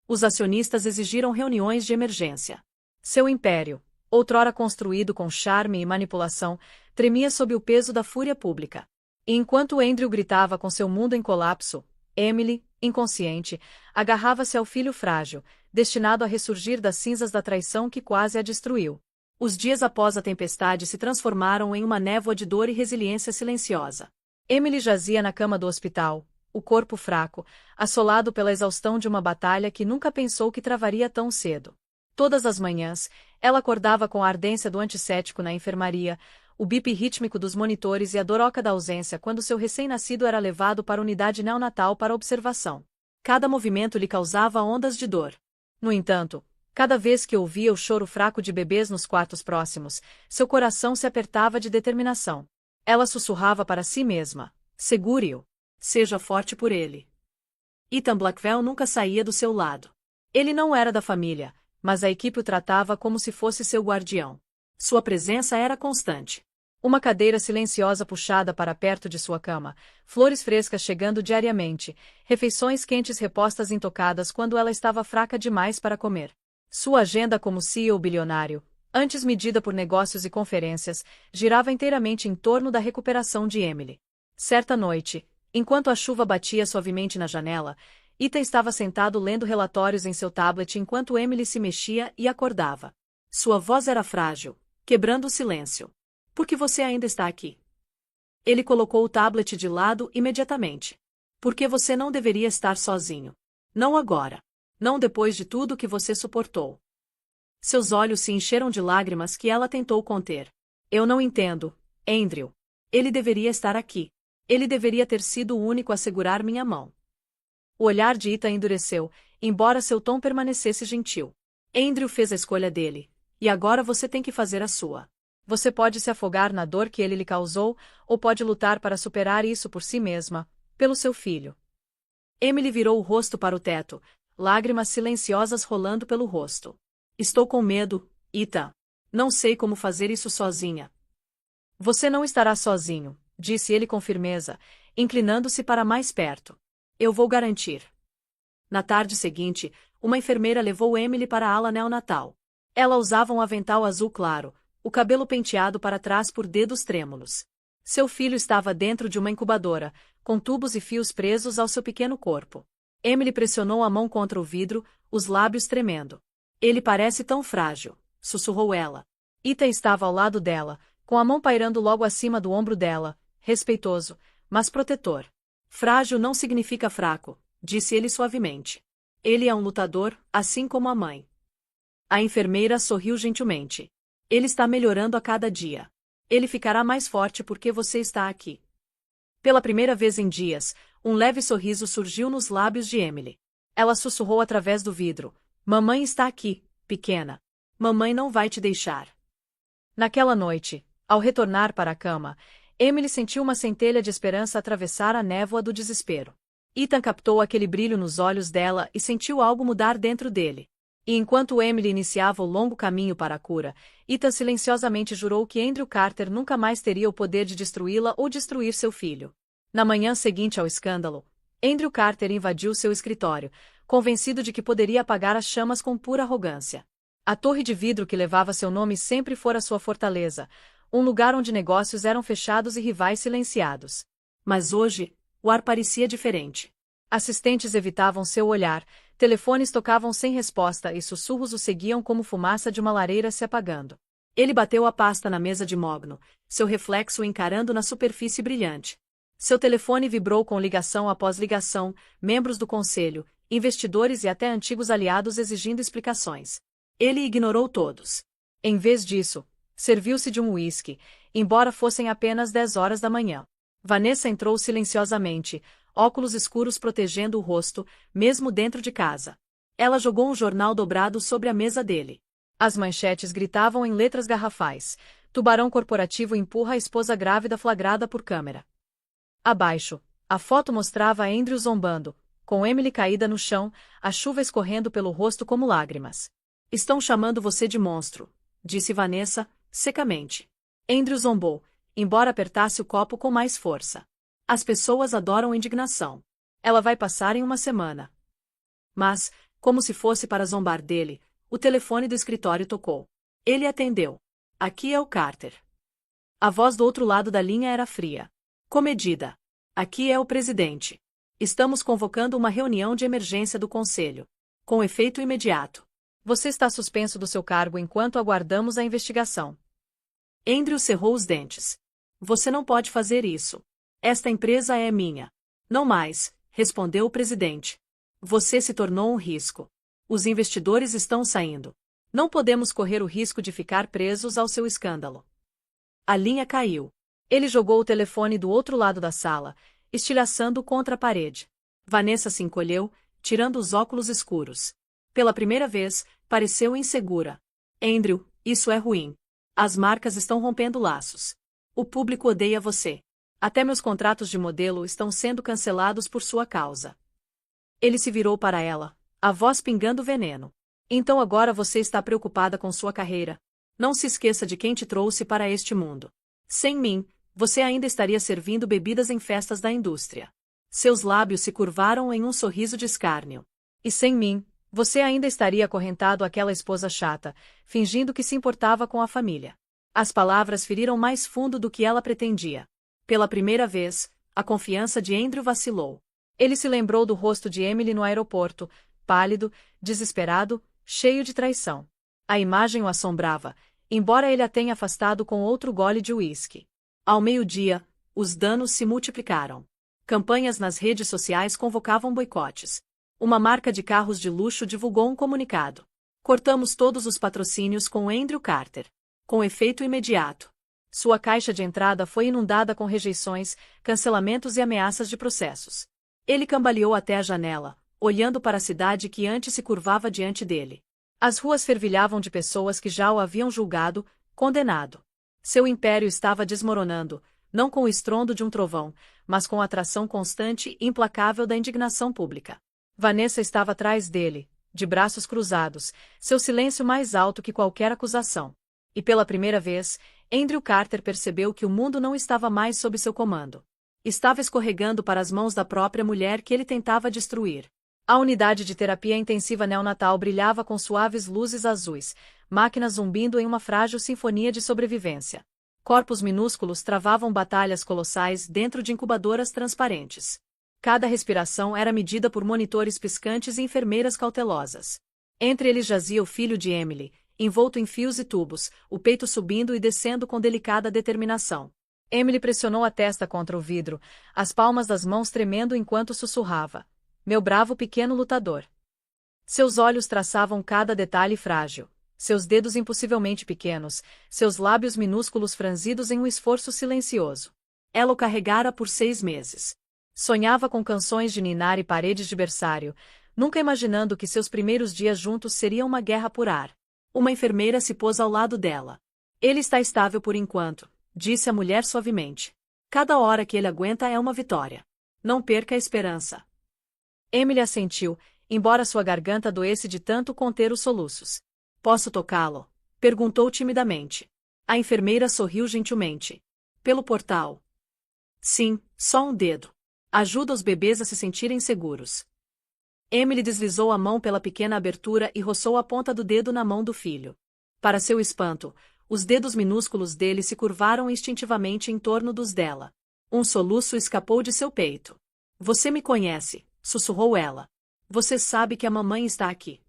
Os acionistas exigiram reuniões de emergência. Seu império, outrora construído com charme e manipulação, tremia sob o peso da fúria pública. E enquanto Andrew gritava com seu mundo em colapso, Emily, inconsciente, agarrava-se ao filho frágil, destinado a ressurgir das cinzas da traição que quase a destruiu. Os dias após a tempestade se transformaram em uma névoa de dor e resiliência silenciosa. Emily jazia na cama do hospital, o corpo fraco, assolado pela exaustão de uma batalha que nunca pensou que travaria tão cedo. Todas as manhãs, ela acordava com a ardência do antisséptico na enfermaria, o bip rítmico dos monitores e a doroca da ausência quando seu recém-nascido era levado para a unidade neonatal para observação. Cada movimento lhe causava ondas de dor. No entanto, cada vez que ouvia o choro fraco de bebês nos quartos próximos, seu coração se apertava de determinação. Ela sussurrava para si mesma: segure-o. Seja forte por ele. Ethan Blackwell nunca saía do seu lado. Ele não era da família, mas a equipe o tratava como se fosse seu guardião. Sua presença era constante. Uma cadeira silenciosa puxada para perto de sua cama, flores frescas chegando diariamente, refeições quentes repostas intocadas quando ela estava fraca demais para comer. Sua agenda como CEO bilionário, antes medida por negócios e conferências, girava inteiramente em torno da recuperação de Emily. Certa noite, enquanto a chuva batia suavemente na janela, Ethan estava sentado lendo relatórios em seu tablet enquanto Emily se mexia e acordava. Sua voz era frágil, quebrando o silêncio. Por que você ainda está aqui? Ele colocou o tablet de lado imediatamente. Porque você não deveria estar sozinho. Não agora. Não depois de tudo que você suportou. Seus olhos se encheram de lágrimas que ela tentou conter. Eu não entendo, Andrew. Ele deveria estar aqui. Ele deveria ter sido o único a segurar minha mão. O olhar de Ethan endureceu, embora seu tom permanecesse gentil. Andrew fez a escolha dele, e agora você tem que fazer a sua. Você pode se afogar na dor que ele lhe causou, ou pode lutar para superar isso por si mesma, pelo seu filho. Emily virou o rosto para o teto, lágrimas silenciosas rolando pelo rosto. Estou com medo, Ethan. Não sei como fazer isso sozinha. Você não estará sozinho, disse ele com firmeza, inclinando-se para mais perto. Eu vou garantir. Na tarde seguinte, uma enfermeira levou Emily para a ala neonatal. Ela usava um avental azul claro, o cabelo penteado para trás por dedos trêmulos. Seu filho estava dentro de uma incubadora, com tubos e fios presos ao seu pequeno corpo. Emily pressionou a mão contra o vidro, os lábios tremendo. Ele parece tão frágil, sussurrou ela. Ethan estava ao lado dela, com a mão pairando logo acima do ombro dela, respeitoso, mas protetor. Frágil não significa fraco, disse ele suavemente. Ele é um lutador, assim como a mãe. A enfermeira sorriu gentilmente. Ele está melhorando a cada dia. Ele ficará mais forte porque você está aqui. Pela primeira vez em dias, um leve sorriso surgiu nos lábios de Emily. Ela sussurrou através do vidro. Mamãe está aqui, pequena. Mamãe não vai te deixar. Naquela noite, ao retornar para a cama, Emily sentiu uma centelha de esperança atravessar a névoa do desespero. Ethan captou aquele brilho nos olhos dela e sentiu algo mudar dentro dele. E enquanto Emily iniciava o longo caminho para a cura, Ethan silenciosamente jurou que Andrew Carter nunca mais teria o poder de destruí-la ou destruir seu filho. Na manhã seguinte ao escândalo, Andrew Carter invadiu seu escritório, convencido de que poderia apagar as chamas com pura arrogância. A torre de vidro que levava seu nome sempre fora sua fortaleza, um lugar onde negócios eram fechados e rivais silenciados. Mas hoje, o ar parecia diferente. Assistentes evitavam seu olhar, telefones tocavam sem resposta e sussurros o seguiam como fumaça de uma lareira se apagando. Ele bateu a pasta na mesa de mogno, seu reflexo encarando na superfície brilhante. Seu telefone vibrou com ligação após ligação, membros do conselho, investidores e até antigos aliados exigindo explicações. Ele ignorou todos. Em vez disso, serviu-se de um uísque, embora fossem apenas 10 horas da manhã. Vanessa entrou silenciosamente, óculos escuros protegendo o rosto, mesmo dentro de casa. Ela jogou um jornal dobrado sobre a mesa dele. As manchetes gritavam em letras garrafais. Tubarão corporativo empurra a esposa grávida flagrada por câmera. Abaixo, a foto mostrava Andrew zombando, com Emily caída no chão, a chuva escorrendo pelo rosto como lágrimas. Estão chamando você de monstro, disse Vanessa, secamente. Andrew zombou, embora apertasse o copo com mais força. As pessoas adoram indignação. Ela vai passar em uma semana. Mas, Como se fosse para zombar dele, o telefone do escritório tocou. Ele atendeu. Aqui é o Carter. A voz do outro lado da linha era fria. Comedida. Aqui é o presidente. Estamos convocando uma reunião de emergência do conselho. Com efeito imediato. Você está suspenso do seu cargo enquanto aguardamos a investigação. Andrew cerrou os dentes. Você não pode fazer isso. Esta empresa é minha. Não mais, respondeu o presidente. Você se tornou um risco. Os investidores estão saindo. Não podemos correr o risco de ficar presos ao seu escândalo. A linha caiu. Ele jogou o telefone do outro lado da sala, estilhaçando contra a parede. Vanessa se encolheu, tirando os óculos escuros. Pela primeira vez, pareceu insegura. Andrew, isso é ruim. As marcas estão rompendo laços. O público odeia você. Até meus contratos de modelo estão sendo cancelados por sua causa. Ele se virou para ela, a voz pingando veneno. Então agora você está preocupada com sua carreira. Não se esqueça de quem te trouxe para este mundo. Sem mim, você ainda estaria servindo bebidas em festas da indústria. Seus lábios se curvaram em um sorriso de escárnio. E sem mim, você ainda estaria acorrentado àquela esposa chata, fingindo que se importava com a família. As palavras feriram mais fundo do que ela pretendia. Pela primeira vez, a confiança de Andrew vacilou. Ele se lembrou do rosto de Emily no aeroporto, pálido, desesperado, cheio de traição. A imagem o assombrava, embora ele a tenha afastado com outro gole de uísque. Ao meio-dia, os danos se multiplicaram. Campanhas nas redes sociais convocavam boicotes. Uma marca de carros de luxo divulgou um comunicado. Cortamos todos os patrocínios com Andrew Carter. Com efeito imediato. Sua caixa de entrada foi inundada com rejeições, cancelamentos e ameaças de processos. Ele cambaleou até a janela, olhando para a cidade que antes se curvava diante dele. As ruas fervilhavam de pessoas que já o haviam julgado, condenado. Seu império estava desmoronando, não com o estrondo de um trovão, mas com a atração constante e implacável da indignação pública. Vanessa estava atrás dele, de braços cruzados, seu silêncio mais alto que qualquer acusação. E pela primeira vez, Andrew Carter percebeu que o mundo não estava mais sob seu comando. Estava escorregando para as mãos da própria mulher que ele tentava destruir. A unidade de terapia intensiva neonatal brilhava com suaves luzes azuis, máquinas zumbindo em uma frágil sinfonia de sobrevivência. Corpos minúsculos travavam batalhas colossais dentro de incubadoras transparentes. Cada respiração era medida por monitores piscantes e enfermeiras cautelosas. Entre eles jazia o filho de Emily, envolto em fios e tubos, o peito subindo e descendo com delicada determinação. Emily pressionou a testa contra o vidro, as palmas das mãos tremendo enquanto sussurrava. Meu bravo pequeno lutador. Seus olhos traçavam cada detalhe frágil, seus dedos impossivelmente pequenos, seus lábios minúsculos franzidos em um esforço silencioso. Ela o carregara por 6 meses. Sonhava com canções de ninar e paredes de berçário, nunca imaginando que seus primeiros dias juntos seriam uma guerra por ar. Uma enfermeira se pôs ao lado dela. Ele está estável por enquanto, disse a mulher suavemente. Cada hora que ele aguenta é uma vitória. Não perca a esperança. Emily assentiu, embora sua garganta doesse de tanto conter os soluços. Posso tocá-lo? Perguntou timidamente. A enfermeira sorriu gentilmente. Pelo portal. Sim, só um dedo. Ajuda os bebês a se sentirem seguros. Emily deslizou a mão pela pequena abertura e roçou a ponta do dedo na mão do filho. Para seu espanto, os dedos minúsculos dele se curvaram instintivamente em torno dos dela. Um soluço escapou de seu peito. Você me conhece, sussurrou ela. Você sabe que a mamãe está aqui.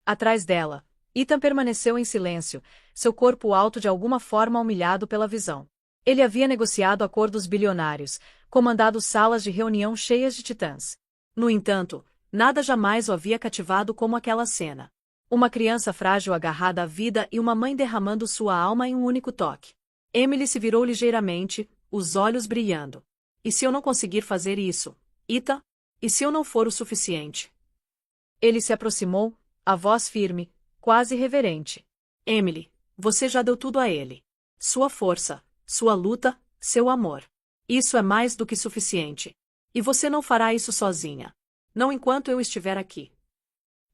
Atrás dela, Ethan permaneceu em silêncio, seu corpo alto de alguma forma humilhado pela visão. Ele havia negociado acordos bilionários, comandado salas de reunião cheias de titãs. No entanto, nada jamais o havia cativado como aquela cena. Uma criança frágil agarrada à vida e uma mãe derramando sua alma em um único toque. Emily se virou ligeiramente, os olhos brilhando. E se eu não conseguir fazer isso, Ethan? E se eu não for o suficiente? Ele se aproximou, a voz firme, quase reverente. Emily, você já deu tudo a ele. Sua força, sua luta, seu amor. Isso é mais do que suficiente. E você não fará isso sozinha. Não enquanto eu estiver aqui.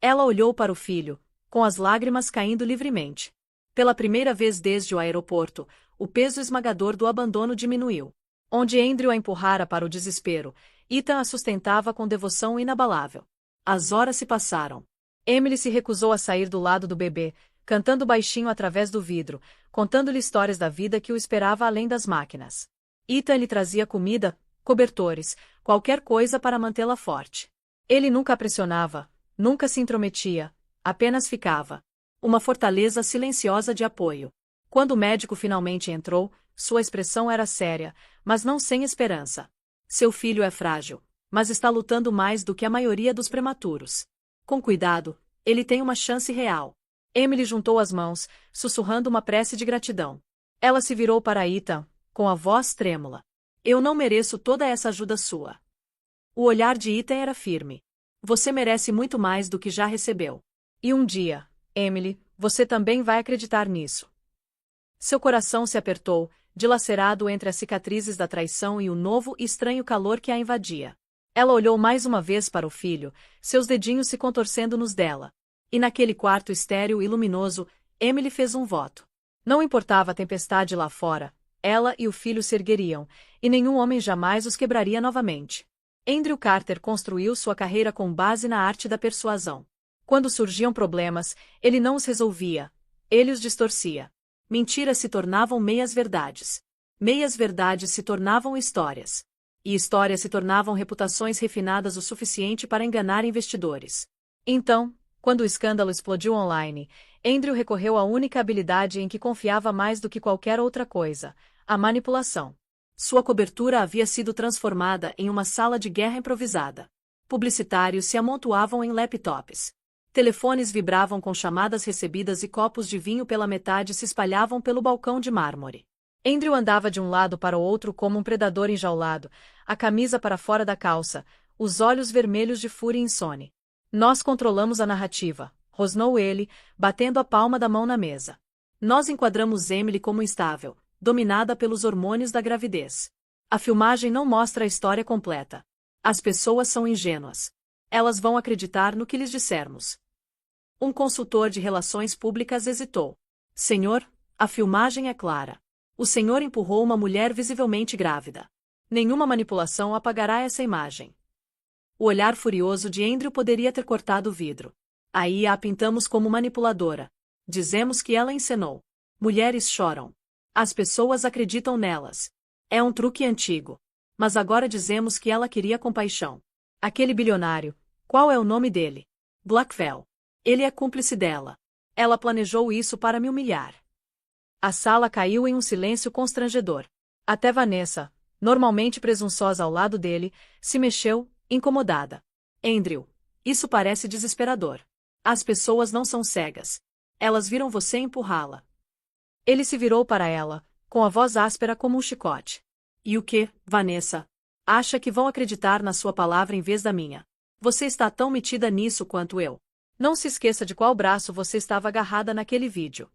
Ela olhou para o filho, com as lágrimas caindo livremente. Pela primeira vez desde o aeroporto, o peso esmagador do abandono diminuiu. Onde Andrew a empurrara para o desespero, Ethan a sustentava com devoção inabalável. As horas se passaram. Emily se recusou a sair do lado do bebê, cantando baixinho através do vidro, contando-lhe histórias da vida que o esperava além das máquinas. Ethan lhe trazia comida, cobertores, qualquer coisa para mantê-la forte. Ele nunca a pressionava, nunca se intrometia, apenas ficava. Uma fortaleza silenciosa de apoio. Quando o médico finalmente entrou, sua expressão era séria, mas não sem esperança. Seu filho é frágil, mas está lutando mais do que a maioria dos prematuros. Com cuidado, ele tem uma chance real. Emily juntou as mãos, sussurrando uma prece de gratidão. Ela se virou para Ethan, com a voz trêmula. Eu não mereço toda essa ajuda sua. O olhar de Ethan era firme. Você merece muito mais do que já recebeu. E um dia, Emily, você também vai acreditar nisso. Seu coração se apertou, dilacerado entre as cicatrizes da traição e o novo e estranho calor que a invadia. Ela olhou mais uma vez para o filho, seus dedinhos se contorcendo nos dela. E naquele quarto estéril e luminoso, Emily fez um voto. Não importava a tempestade lá fora, ela e o filho se ergueriam, e nenhum homem jamais os quebraria novamente. Andrew Carter construiu sua carreira com base na arte da persuasão. Quando surgiam problemas, ele não os resolvia, ele os distorcia. Mentiras se tornavam meias-verdades. Meias-verdades se tornavam histórias. E histórias se tornavam reputações refinadas o suficiente para enganar investidores. Então, quando o escândalo explodiu online, Andrew recorreu à única habilidade em que confiava mais do que qualquer outra coisa: a manipulação. Sua cobertura havia sido transformada em uma sala de guerra improvisada. Publicitários se amontoavam em laptops. Telefones vibravam com chamadas recebidas e copos de vinho pela metade se espalhavam pelo balcão de mármore. Andrew andava de um lado para o outro como um predador enjaulado, a camisa para fora da calça, os olhos vermelhos de fúria insone. Nós controlamos a narrativa, rosnou ele, batendo a palma da mão na mesa. Nós enquadramos Emily como instável, dominada pelos hormônios da gravidez. A filmagem não mostra a história completa. As pessoas são ingênuas. Elas vão acreditar no que lhes dissermos. Um consultor de relações públicas hesitou. Senhor, a filmagem é clara. O senhor empurrou uma mulher visivelmente grávida. Nenhuma manipulação apagará essa imagem. O olhar furioso de Andrew poderia ter cortado o vidro. Aí a pintamos como manipuladora. Dizemos que ela encenou. Mulheres choram. As pessoas acreditam nelas. É um truque antigo. Mas agora dizemos que ela queria compaixão. Aquele bilionário, qual é o nome dele? Blackwell. Ele é cúmplice dela. Ela planejou isso para me humilhar. A sala caiu em um silêncio constrangedor. Até Vanessa, normalmente presunçosa ao lado dele, se mexeu, incomodada. Andrew, isso parece desesperador. As pessoas não são cegas. Elas viram você empurrá-la. Ele se virou para ela, com a voz áspera como um chicote. E o que, Vanessa? Acha que vão acreditar na sua palavra em vez da minha? Você está tão metida nisso quanto eu. Não se esqueça de qual braço você estava agarrada naquele vídeo.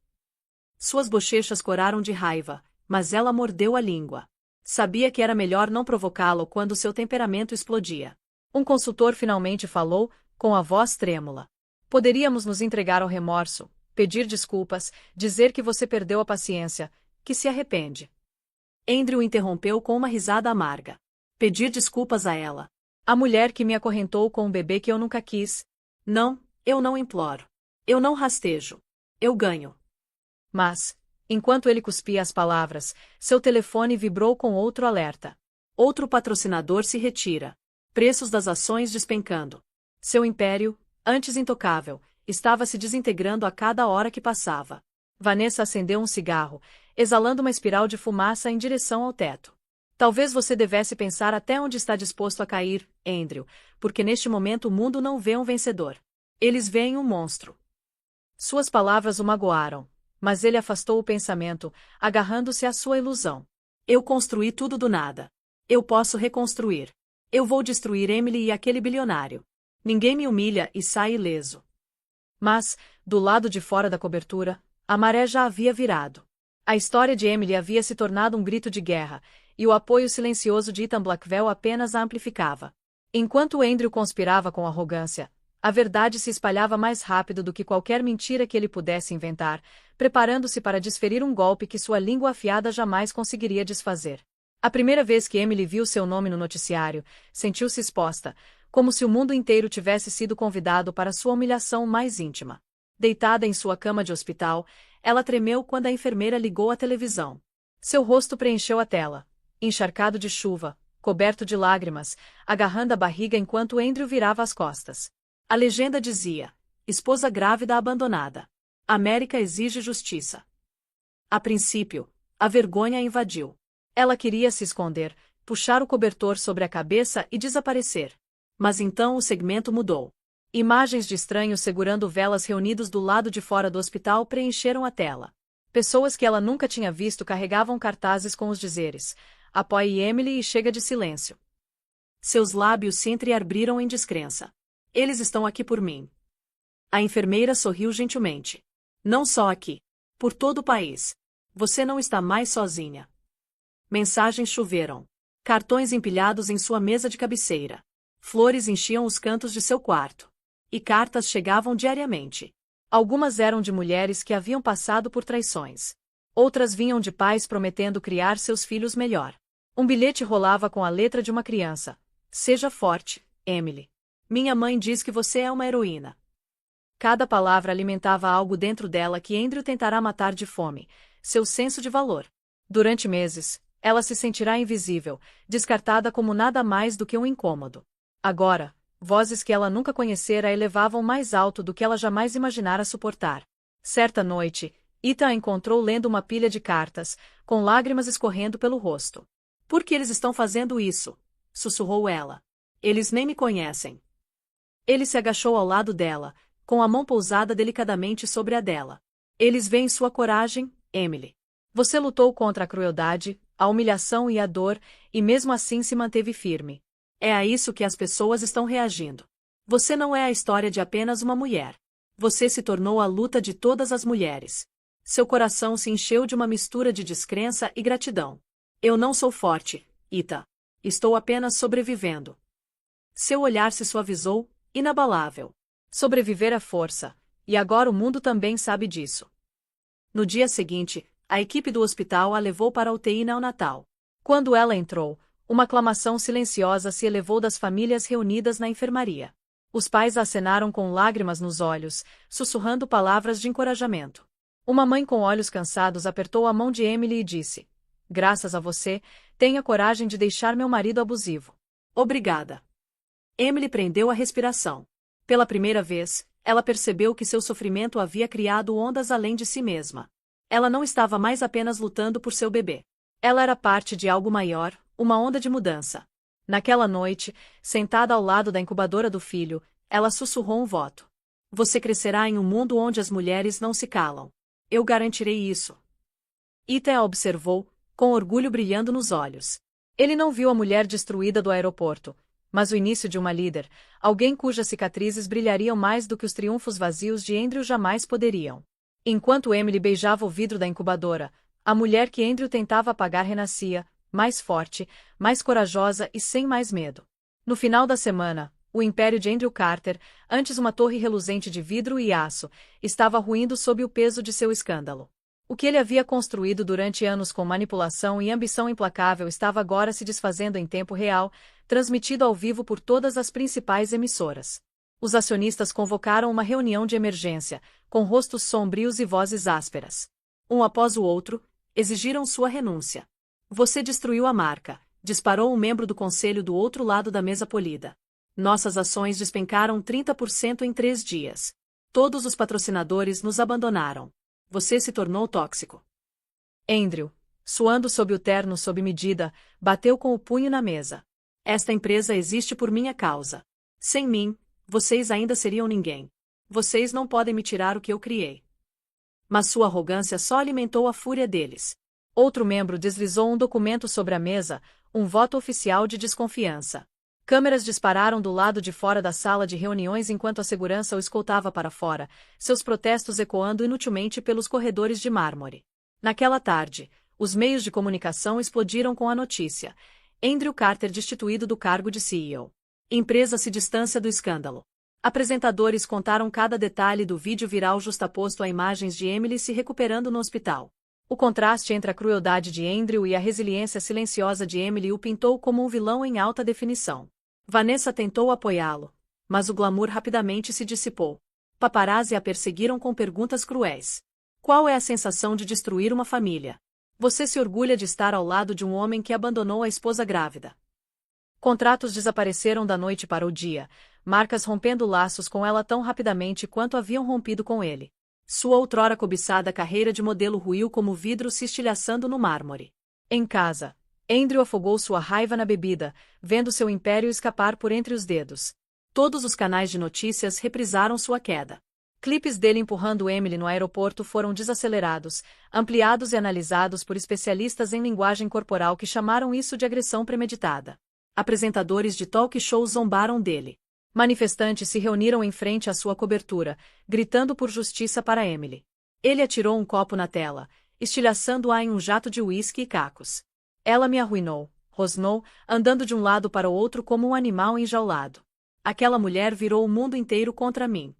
Suas bochechas coraram de raiva, mas ela mordeu a língua. Sabia que era melhor não provocá-lo quando seu temperamento explodia. Um consultor finalmente falou, com a voz trêmula. Poderíamos nos entregar ao remorso, pedir desculpas, dizer que você perdeu a paciência, que se arrepende. Andrew interrompeu com uma risada amarga. Pedir desculpas a ela. A mulher que me acorrentou com um bebê que eu nunca quis. Não, eu não imploro. Eu não rastejo. Eu ganho. Mas, enquanto ele cuspia as palavras, seu telefone vibrou com outro alerta. Outro patrocinador se retira. Preços das ações despencando. Seu império, antes intocável, estava se desintegrando a cada hora que passava. Vanessa acendeu um cigarro, exalando uma espiral de fumaça em direção ao teto. Talvez você devesse pensar até onde está disposto a cair, Andrew, porque neste momento o mundo não vê um vencedor. Eles veem um monstro. Suas palavras o magoaram, mas ele afastou o pensamento, agarrando-se à sua ilusão. Eu construí tudo do nada. Eu posso reconstruir. Eu vou destruir Emily e aquele bilionário. Ninguém me humilha e sai ileso. Mas, do lado de fora da cobertura, a maré já havia virado. A história de Emily havia se tornado um grito de guerra, e o apoio silencioso de Ethan Blackwell apenas a amplificava. Enquanto Andrew conspirava com arrogância, a verdade se espalhava mais rápido do que qualquer mentira que ele pudesse inventar, preparando-se para desferir um golpe que sua língua afiada jamais conseguiria desfazer. A primeira vez que Emily viu seu nome no noticiário, sentiu-se exposta, como se o mundo inteiro tivesse sido convidado para sua humilhação mais íntima. Deitada em sua cama de hospital, ela tremeu quando a enfermeira ligou a televisão. Seu rosto preencheu a tela, encharcado de chuva, coberto de lágrimas, agarrando a barriga enquanto Andrew virava as costas. A legenda dizia: esposa grávida abandonada. América exige justiça. A princípio, a vergonha a invadiu. Ela queria se esconder, puxar o cobertor sobre a cabeça e desaparecer. Mas então o segmento mudou. Imagens de estranhos segurando velas reunidos do lado de fora do hospital preencheram a tela. Pessoas que ela nunca tinha visto carregavam cartazes com os dizeres: apoie Emily e chega de silêncio. Seus lábios se entreabriram em descrença. Eles estão aqui por mim. A enfermeira sorriu gentilmente. Não só aqui. Por todo o país. Você não está mais sozinha. Mensagens choveram. Cartões empilhados em sua mesa de cabeceira. Flores enchiam os cantos de seu quarto. E cartas chegavam diariamente. Algumas eram de mulheres que haviam passado por traições. Outras vinham de pais prometendo criar seus filhos melhor. Um bilhete rolava com a letra de uma criança. Seja forte, Emily. Minha mãe diz que você é uma heroína. Cada palavra alimentava algo dentro dela que Andrew tentará matar de fome, seu senso de valor. Durante meses, ela se sentirá invisível, descartada como nada mais do que um incômodo. Agora, vozes que ela nunca conhecera a elevavam mais alto do que ela jamais imaginara suportar. Certa noite, Ethan a encontrou lendo uma pilha de cartas, com lágrimas escorrendo pelo rosto. Por que eles estão fazendo isso? Sussurrou ela. Eles nem me conhecem. Ele se agachou ao lado dela, com a mão pousada delicadamente sobre a dela. Eles veem sua coragem, Emily. Você lutou contra a crueldade, a humilhação e a dor, e mesmo assim se manteve firme. É a isso que as pessoas estão reagindo. Você não é a história de apenas uma mulher. Você se tornou a luta de todas as mulheres. Seu coração se encheu de uma mistura de descrença e gratidão. Eu não sou forte, Ethan. Estou apenas sobrevivendo. Seu olhar se suavizou, inabalável. Sobreviver é força, e agora o mundo também sabe disso. No dia seguinte, a equipe do hospital a levou para a UTI neonatal. Quando ela entrou, uma aclamação silenciosa se elevou das famílias reunidas na enfermaria. Os pais acenaram com lágrimas nos olhos, sussurrando palavras de encorajamento. Uma mãe com olhos cansados apertou a mão de Emily e disse: graças a você, tenha coragem de deixar meu marido abusivo. Obrigada. Emily prendeu a respiração. Pela primeira vez, ela percebeu que seu sofrimento havia criado ondas além de si mesma. Ela não estava mais apenas lutando por seu bebê. Ela era parte de algo maior, uma onda de mudança. Naquela noite, sentada ao lado da incubadora do filho, ela sussurrou um voto. Você crescerá em um mundo onde as mulheres não se calam. Eu garantirei isso. Ethan a observou, com orgulho brilhando nos olhos. Ele não viu a mulher destruída do aeroporto, mas o início de uma líder, alguém cujas cicatrizes brilhariam mais do que os triunfos vazios de Andrew jamais poderiam. Enquanto Emily beijava o vidro da incubadora, a mulher que Andrew tentava apagar renascia, mais forte, mais corajosa e sem mais medo. No final da semana, o império de Andrew Carter, antes uma torre reluzente de vidro e aço, estava ruindo sob o peso de seu escândalo. O que ele havia construído durante anos com manipulação e ambição implacável estava agora se desfazendo em tempo real, transmitido ao vivo por todas as principais emissoras. Os acionistas convocaram uma reunião de emergência, com rostos sombrios e vozes ásperas. Um após o outro, exigiram sua renúncia. Você destruiu a marca, disparou um membro do conselho do outro lado da mesa polida. Nossas ações despencaram 30% em 3 dias. Todos os patrocinadores nos abandonaram. Você se tornou tóxico. Andrew, suando sob o terno sob medida, bateu com o punho na mesa. Esta empresa existe por minha causa. Sem mim, vocês ainda seriam ninguém. Vocês não podem me tirar o que eu criei. Mas sua arrogância só alimentou a fúria deles. Outro membro deslizou um documento sobre a mesa, um voto oficial de desconfiança. Câmeras dispararam do lado de fora da sala de reuniões enquanto a segurança o escoltava para fora, seus protestos ecoando inutilmente pelos corredores de mármore. Naquela tarde, os meios de comunicação explodiram com a notícia: Andrew Carter destituído do cargo de CEO. Empresa se distancia do escândalo. Apresentadores contaram cada detalhe do vídeo viral justaposto a imagens de Emily se recuperando no hospital. O contraste entre a crueldade de Andrew e a resiliência silenciosa de Emily o pintou como um vilão em alta definição. Vanessa tentou apoiá-lo, mas o glamour rapidamente se dissipou. Paparazzi a perseguiram com perguntas cruéis. Qual é a sensação de destruir uma família? Você se orgulha de estar ao lado de um homem que abandonou a esposa grávida. Contratos desapareceram da noite para o dia, marcas rompendo laços com ela tão rapidamente quanto haviam rompido com ele. Sua outrora cobiçada carreira de modelo ruiu como vidro se estilhaçando no mármore. Em casa, Andrew afogou sua raiva na bebida, vendo seu império escapar por entre os dedos. Todos os canais de notícias reprisaram sua queda. Clipes dele empurrando Emily no aeroporto foram desacelerados, ampliados e analisados por especialistas em linguagem corporal que chamaram isso de agressão premeditada. Apresentadores de talk shows zombaram dele. Manifestantes se reuniram em frente à sua cobertura, gritando por justiça para Emily. Ele atirou um copo na tela, estilhaçando-a em um jato de uísque e cacos. Ela me arruinou, rosnou, andando de um lado para o outro como um animal enjaulado. Aquela mulher virou o mundo inteiro contra mim.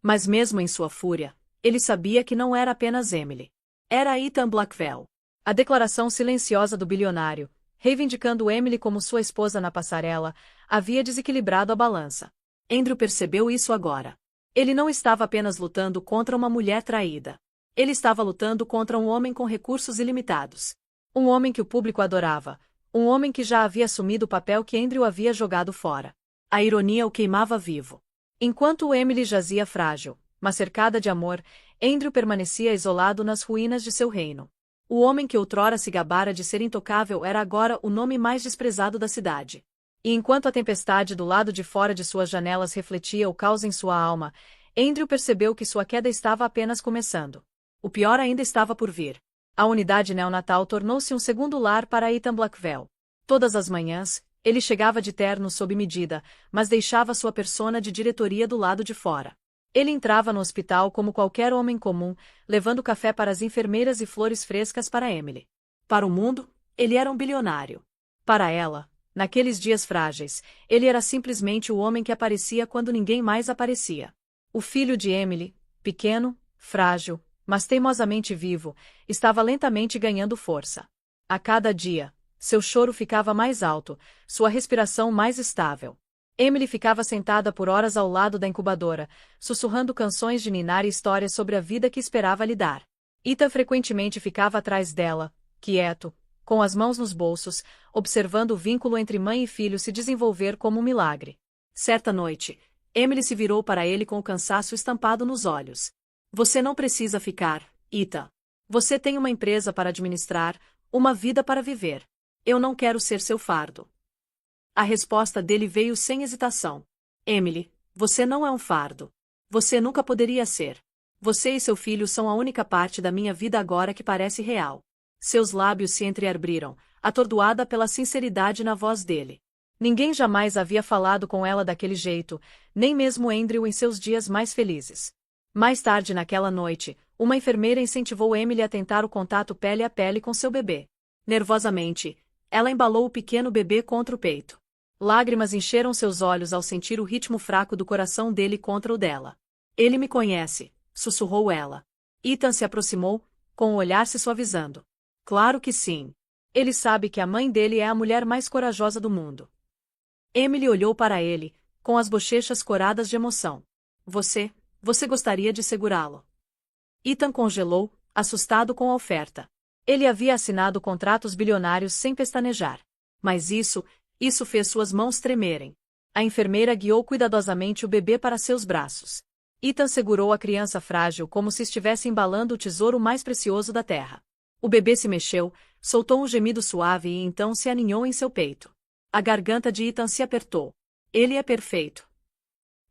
Mas mesmo em sua fúria, ele sabia que não era apenas Emily. Era Ethan Blackwell. A declaração silenciosa do bilionário, reivindicando Emily como sua esposa na passarela, havia desequilibrado a balança. Andrew percebeu isso agora. Ele não estava apenas lutando contra uma mulher traída. Ele estava lutando contra um homem com recursos ilimitados. Um homem que o público adorava. Um homem que já havia assumido o papel que Andrew havia jogado fora. A ironia o queimava vivo. Enquanto Emily jazia frágil, mas cercada de amor, Andrew permanecia isolado nas ruínas de seu reino. O homem que outrora se gabara de ser intocável era agora o nome mais desprezado da cidade. E enquanto a tempestade do lado de fora de suas janelas refletia o caos em sua alma, Andrew percebeu que sua queda estava apenas começando. O pior ainda estava por vir. A unidade neonatal tornou-se um segundo lar para Ethan Blackwell. Todas as manhãs, ele chegava de terno sob medida, mas deixava sua persona de diretoria do lado de fora. Ele entrava no hospital como qualquer homem comum, levando café para as enfermeiras e flores frescas para Emily. Para o mundo, ele era um bilionário. Para ela, naqueles dias frágeis, ele era simplesmente o homem que aparecia quando ninguém mais aparecia. O filho de Emily, pequeno, frágil, mas teimosamente vivo, estava lentamente ganhando força. A cada dia, seu choro ficava mais alto, sua respiração mais estável. Emily ficava sentada por horas ao lado da incubadora, sussurrando canções de ninar e histórias sobre a vida que esperava lhe dar. Ethan frequentemente ficava atrás dela, quieto, com as mãos nos bolsos, observando o vínculo entre mãe e filho se desenvolver como um milagre. Certa noite, Emily se virou para ele com o cansaço estampado nos olhos. Você não precisa ficar, Ethan. Você tem uma empresa para administrar, uma vida para viver. Eu não quero ser seu fardo. A resposta dele veio sem hesitação. Emily, você não é um fardo. Você nunca poderia ser. Você e seu filho são a única parte da minha vida agora que parece real. Seus lábios se entreabriram, atordoada pela sinceridade na voz dele. Ninguém jamais havia falado com ela daquele jeito, nem mesmo Andrew em seus dias mais felizes. Mais tarde naquela noite, uma enfermeira incentivou Emily a tentar o contato pele a pele com seu bebê. Nervosamente, ela embalou o pequeno bebê contra o peito. Lágrimas encheram seus olhos ao sentir o ritmo fraco do coração dele contra o dela. Ele me conhece, sussurrou ela. Ethan se aproximou, com o olhar se suavizando. Claro que sim. Ele sabe que a mãe dele é a mulher mais corajosa do mundo. Emily olhou para ele, com as bochechas coradas de emoção. Você gostaria de segurá-lo? Ethan congelou, assustado com a oferta. Ele havia assinado contratos bilionários sem pestanejar. Mas isso fez suas mãos tremerem. A enfermeira guiou cuidadosamente o bebê para seus braços. Ethan segurou a criança frágil como se estivesse embalando o tesouro mais precioso da terra. O bebê se mexeu, soltou um gemido suave e então se aninhou em seu peito. A garganta de Ethan se apertou. Ele é perfeito.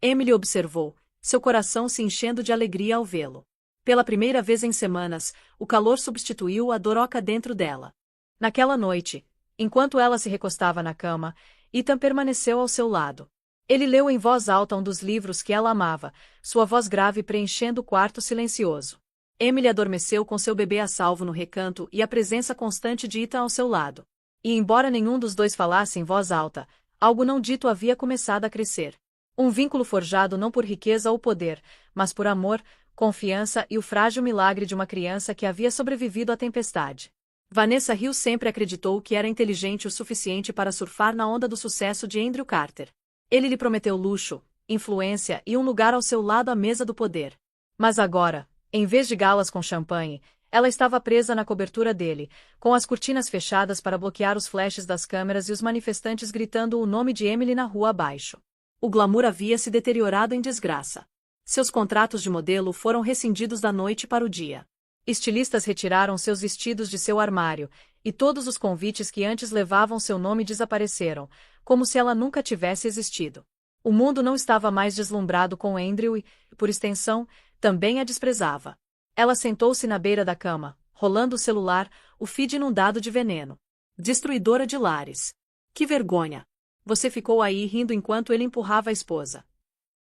Emily observou, seu coração se enchendo de alegria ao vê-lo. Pela primeira vez em semanas, o calor substituiu a doroca dentro dela. Naquela noite, enquanto ela se recostava na cama, Ethan permaneceu ao seu lado. Ele leu em voz alta um dos livros que ela amava, sua voz grave preenchendo o quarto silencioso. Emily adormeceu com seu bebê a salvo no recanto e a presença constante de Ethan ao seu lado. E embora nenhum dos dois falasse em voz alta, algo não dito havia começado a crescer. Um vínculo forjado não por riqueza ou poder, mas por amor, confiança e o frágil milagre de uma criança que havia sobrevivido à tempestade. Vanessa Hill sempre acreditou que era inteligente o suficiente para surfar na onda do sucesso de Andrew Carter. Ele lhe prometeu luxo, influência e um lugar ao seu lado à mesa do poder. Mas agora, em vez de galas com champanhe, ela estava presa na cobertura dele, com as cortinas fechadas para bloquear os flashes das câmeras e os manifestantes gritando o nome de Emily na rua abaixo. O glamour havia se deteriorado em desgraça. Seus contratos de modelo foram rescindidos da noite para o dia. Estilistas retiraram seus vestidos de seu armário, e todos os convites que antes levavam seu nome desapareceram, como se ela nunca tivesse existido. O mundo não estava mais deslumbrado com Andrew e, por extensão, também a desprezava. Ela sentou-se na beira da cama, rolando o celular, o feed inundado de veneno. Destruidora de lares. Que vergonha! Você ficou aí rindo enquanto ele empurrava a esposa.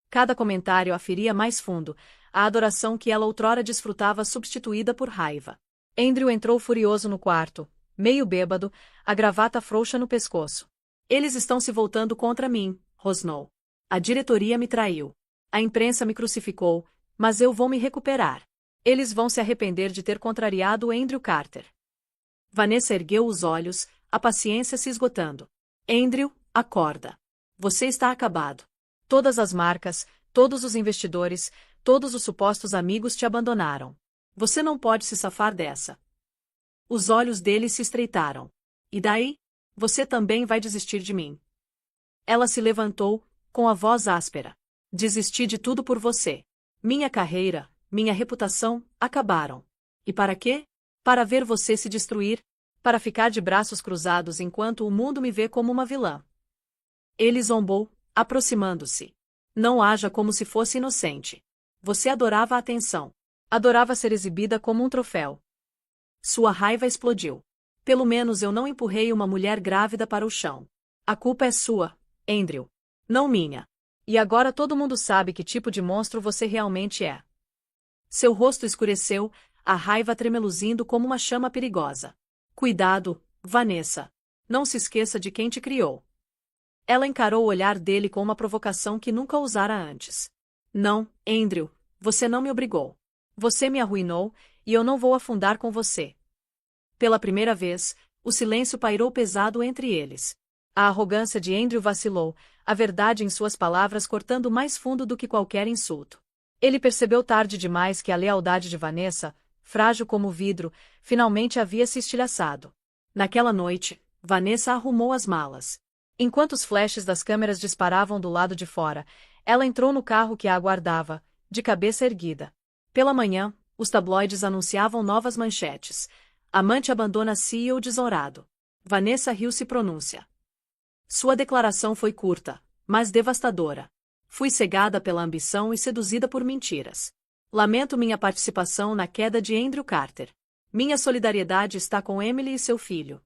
Cada comentário a feria mais fundo, a adoração que ela outrora desfrutava substituída por raiva. Andrew entrou furioso no quarto, meio bêbado, a gravata frouxa no pescoço. Eles estão se voltando contra mim, rosnou. A diretoria me traiu. A imprensa me crucificou, mas eu vou me recuperar. Eles vão se arrepender de ter contrariado Andrew Carter. Vanessa ergueu os olhos, a paciência se esgotando. Andrew, acorda. Você está acabado. Todas as marcas, todos os investidores, todos os supostos amigos te abandonaram. Você não pode se safar dessa. Os olhos dele se estreitaram. E daí? Você também vai desistir de mim. Ela se levantou, com a voz áspera. Desisti de tudo por você. Minha carreira, minha reputação, acabaram. E para quê? Para ver você se destruir, para ficar de braços cruzados enquanto o mundo me vê como uma vilã. Ele zombou, aproximando-se. Não haja como se fosse inocente. Você adorava a atenção. Adorava ser exibida como um troféu. Sua raiva explodiu. Pelo menos eu não empurrei uma mulher grávida para o chão. A culpa é sua, Andrew. Não minha. E agora todo mundo sabe que tipo de monstro você realmente é. Seu rosto escureceu, a raiva tremeluzindo como uma chama perigosa. Cuidado, Vanessa. Não se esqueça de quem te criou. Ela encarou o olhar dele com uma provocação que nunca ousara antes. Não, Andrew, você não me obrigou. Você me arruinou, e eu não vou afundar com você. Pela primeira vez, o silêncio pairou pesado entre eles. A arrogância de Andrew vacilou, a verdade em suas palavras cortando mais fundo do que qualquer insulto. Ele percebeu tarde demais que a lealdade de Vanessa, frágil como vidro, finalmente havia se estilhaçado. Naquela noite, Vanessa arrumou as malas. Enquanto os flashes das câmeras disparavam do lado de fora, ela entrou no carro que a aguardava, de cabeça erguida. Pela manhã, os tabloides anunciavam novas manchetes. Amante abandona CEO desourado. Vanessa Hill se pronuncia. Sua declaração foi curta, mas devastadora. Fui cegada pela ambição e seduzida por mentiras. Lamento minha participação na queda de Andrew Carter. Minha solidariedade está com Emily e seu filho.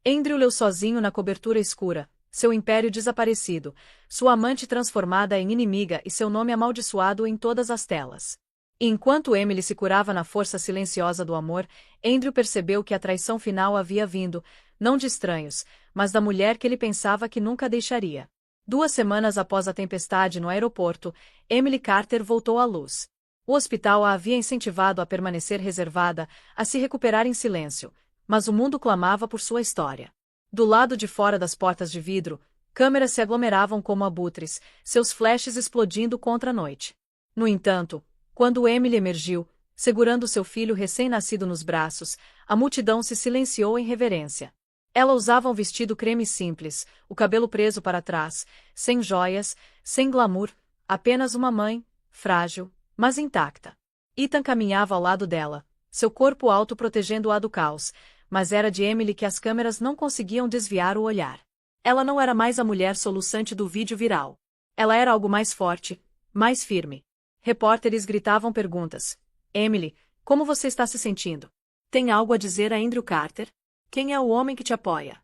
Andrew leu sozinho na cobertura escura, seu império desaparecido, sua amante transformada em inimiga e seu nome amaldiçoado em todas as telas. E enquanto Emily se curava na força silenciosa do amor, Andrew percebeu que a traição final havia vindo, não de estranhos, mas da mulher que ele pensava que nunca deixaria. 2 semanas após a tempestade no aeroporto, Emily Carter voltou à luz. O hospital a havia incentivado a permanecer reservada, a se recuperar em silêncio, mas o mundo clamava por sua história. Do lado de fora das portas de vidro, câmeras se aglomeravam como abutres, seus flashes explodindo contra a noite. No entanto, quando Emily emergiu, segurando seu filho recém-nascido nos braços, a multidão se silenciou em reverência. Ela usava um vestido creme simples, o cabelo preso para trás, sem joias, sem glamour, apenas uma mãe, frágil, mas intacta. Ethan caminhava ao lado dela, seu corpo alto protegendo-a do caos, mas era de Emily que as câmeras não conseguiam desviar o olhar. Ela não era mais a mulher soluçante do vídeo viral. Ela era algo mais forte, mais firme. Repórteres gritavam perguntas. Emily, como você está se sentindo? Tem algo a dizer a Andrew Carter? Quem é o homem que te apoia?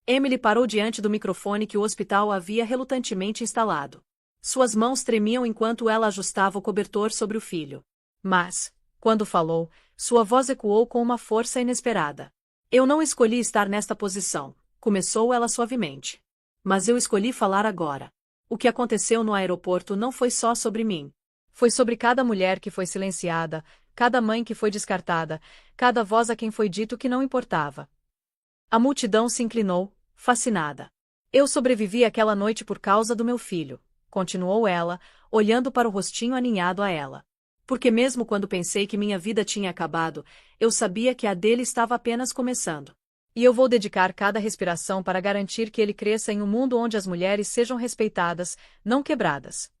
Emily parou diante do microfone que o hospital havia relutantemente instalado. Suas mãos tremiam enquanto ela ajustava o cobertor sobre o filho. Mas, quando falou, sua voz ecoou com uma força inesperada. Eu não escolhi estar nesta posição, começou ela suavemente. Mas eu escolhi falar agora. O que aconteceu no aeroporto não foi só sobre mim. Foi sobre cada mulher que foi silenciada, cada mãe que foi descartada, cada voz a quem foi dito que não importava. A multidão se inclinou, fascinada. Eu sobrevivi àquela noite por causa do meu filho, continuou ela, olhando para o rostinho aninhado a ela. Porque mesmo quando pensei que minha vida tinha acabado, eu sabia que a dele estava apenas começando. E eu vou dedicar cada respiração para garantir que ele cresça em um mundo onde as mulheres sejam respeitadas, não quebradas.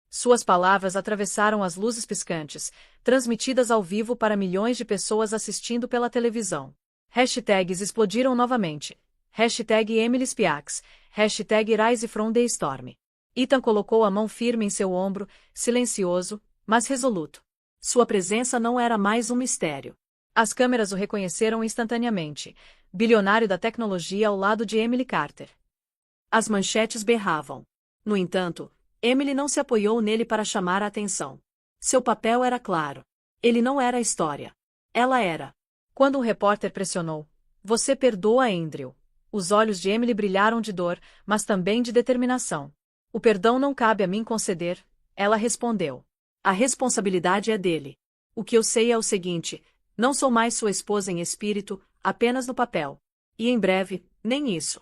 Suas palavras atravessaram as luzes piscantes, transmitidas ao vivo para milhões de pessoas assistindo pela televisão. Hashtags explodiram novamente. Hashtag Emily Spiax. Hashtag Rise from the Storm. Ethan colocou a mão firme em seu ombro, silencioso, mas resoluto. Sua presença não era mais um mistério. As câmeras o reconheceram instantaneamente. Bilionário da tecnologia ao lado de Emily Carter. As manchetes berravam. No entanto, Emily não se apoiou nele para chamar a atenção. Seu papel era claro. Ele não era a história. Ela era. Quando um repórter pressionou, "Você perdoa Andrew?" Os olhos de Emily brilharam de dor, mas também de determinação. "O perdão não cabe a mim conceder", ela respondeu. "A responsabilidade é dele. O que eu sei é o seguinte, não sou mais sua esposa em espírito, apenas no papel. E em breve, nem isso."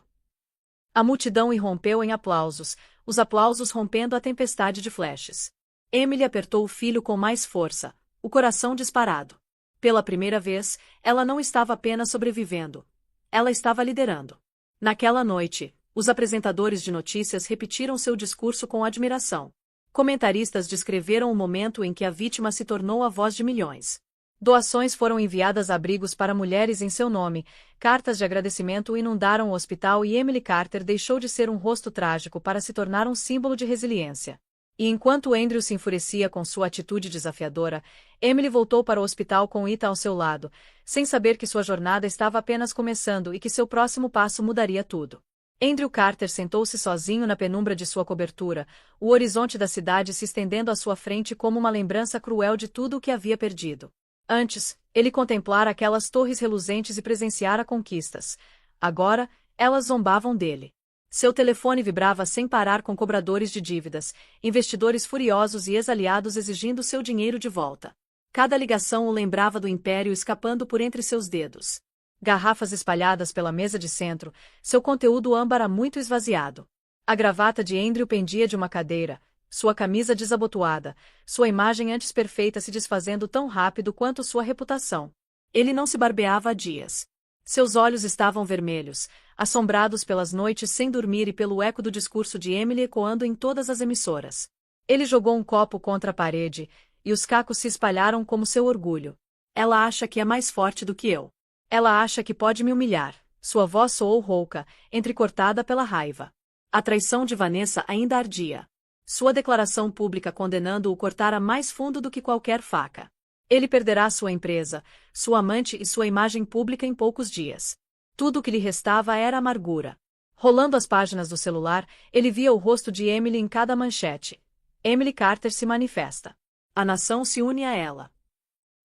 A multidão irrompeu em aplausos, os aplausos rompendo a tempestade de flashes. Emily apertou o filho com mais força, o coração disparado. Pela primeira vez, ela não estava apenas sobrevivendo. Ela estava liderando. Naquela noite, os apresentadores de notícias repetiram seu discurso com admiração. Comentaristas descreveram o momento em que a vítima se tornou a voz de milhões. Doações foram enviadas a abrigos para mulheres em seu nome, cartas de agradecimento inundaram o hospital e Emily Carter deixou de ser um rosto trágico para se tornar um símbolo de resiliência. E enquanto Andrew se enfurecia com sua atitude desafiadora, Emily voltou para o hospital com Ethan ao seu lado, sem saber que sua jornada estava apenas começando e que seu próximo passo mudaria tudo. Andrew Carter sentou-se sozinho na penumbra de sua cobertura, o horizonte da cidade se estendendo à sua frente como uma lembrança cruel de tudo o que havia perdido. Antes, ele contemplara aquelas torres reluzentes e presenciara conquistas. Agora, elas zombavam dele. Seu telefone vibrava sem parar com cobradores de dívidas, investidores furiosos e ex-aliados exigindo seu dinheiro de volta. Cada ligação o lembrava do império escapando por entre seus dedos. Garrafas espalhadas pela mesa de centro, seu conteúdo âmbar muito esvaziado. A gravata de Andrew pendia de uma cadeira, sua camisa desabotoada, sua imagem antes perfeita se desfazendo tão rápido quanto sua reputação. Ele não se barbeava há dias. Seus olhos estavam vermelhos, assombrados pelas noites sem dormir e pelo eco do discurso de Emily ecoando em todas as emissoras. Ele jogou um copo contra a parede, e os cacos se espalharam como seu orgulho. "Ela acha que é mais forte do que eu. Ela acha que pode me humilhar." Sua voz soou rouca, entrecortada pela raiva. A traição de Vanessa ainda ardia. Sua declaração pública condenando-o cortara mais fundo do que qualquer faca. Ele perderá sua empresa, sua amante e sua imagem pública em poucos dias. Tudo o que lhe restava era amargura. Rolando as páginas do celular, ele via o rosto de Emily em cada manchete. Emily Carter se manifesta. A nação se une a ela.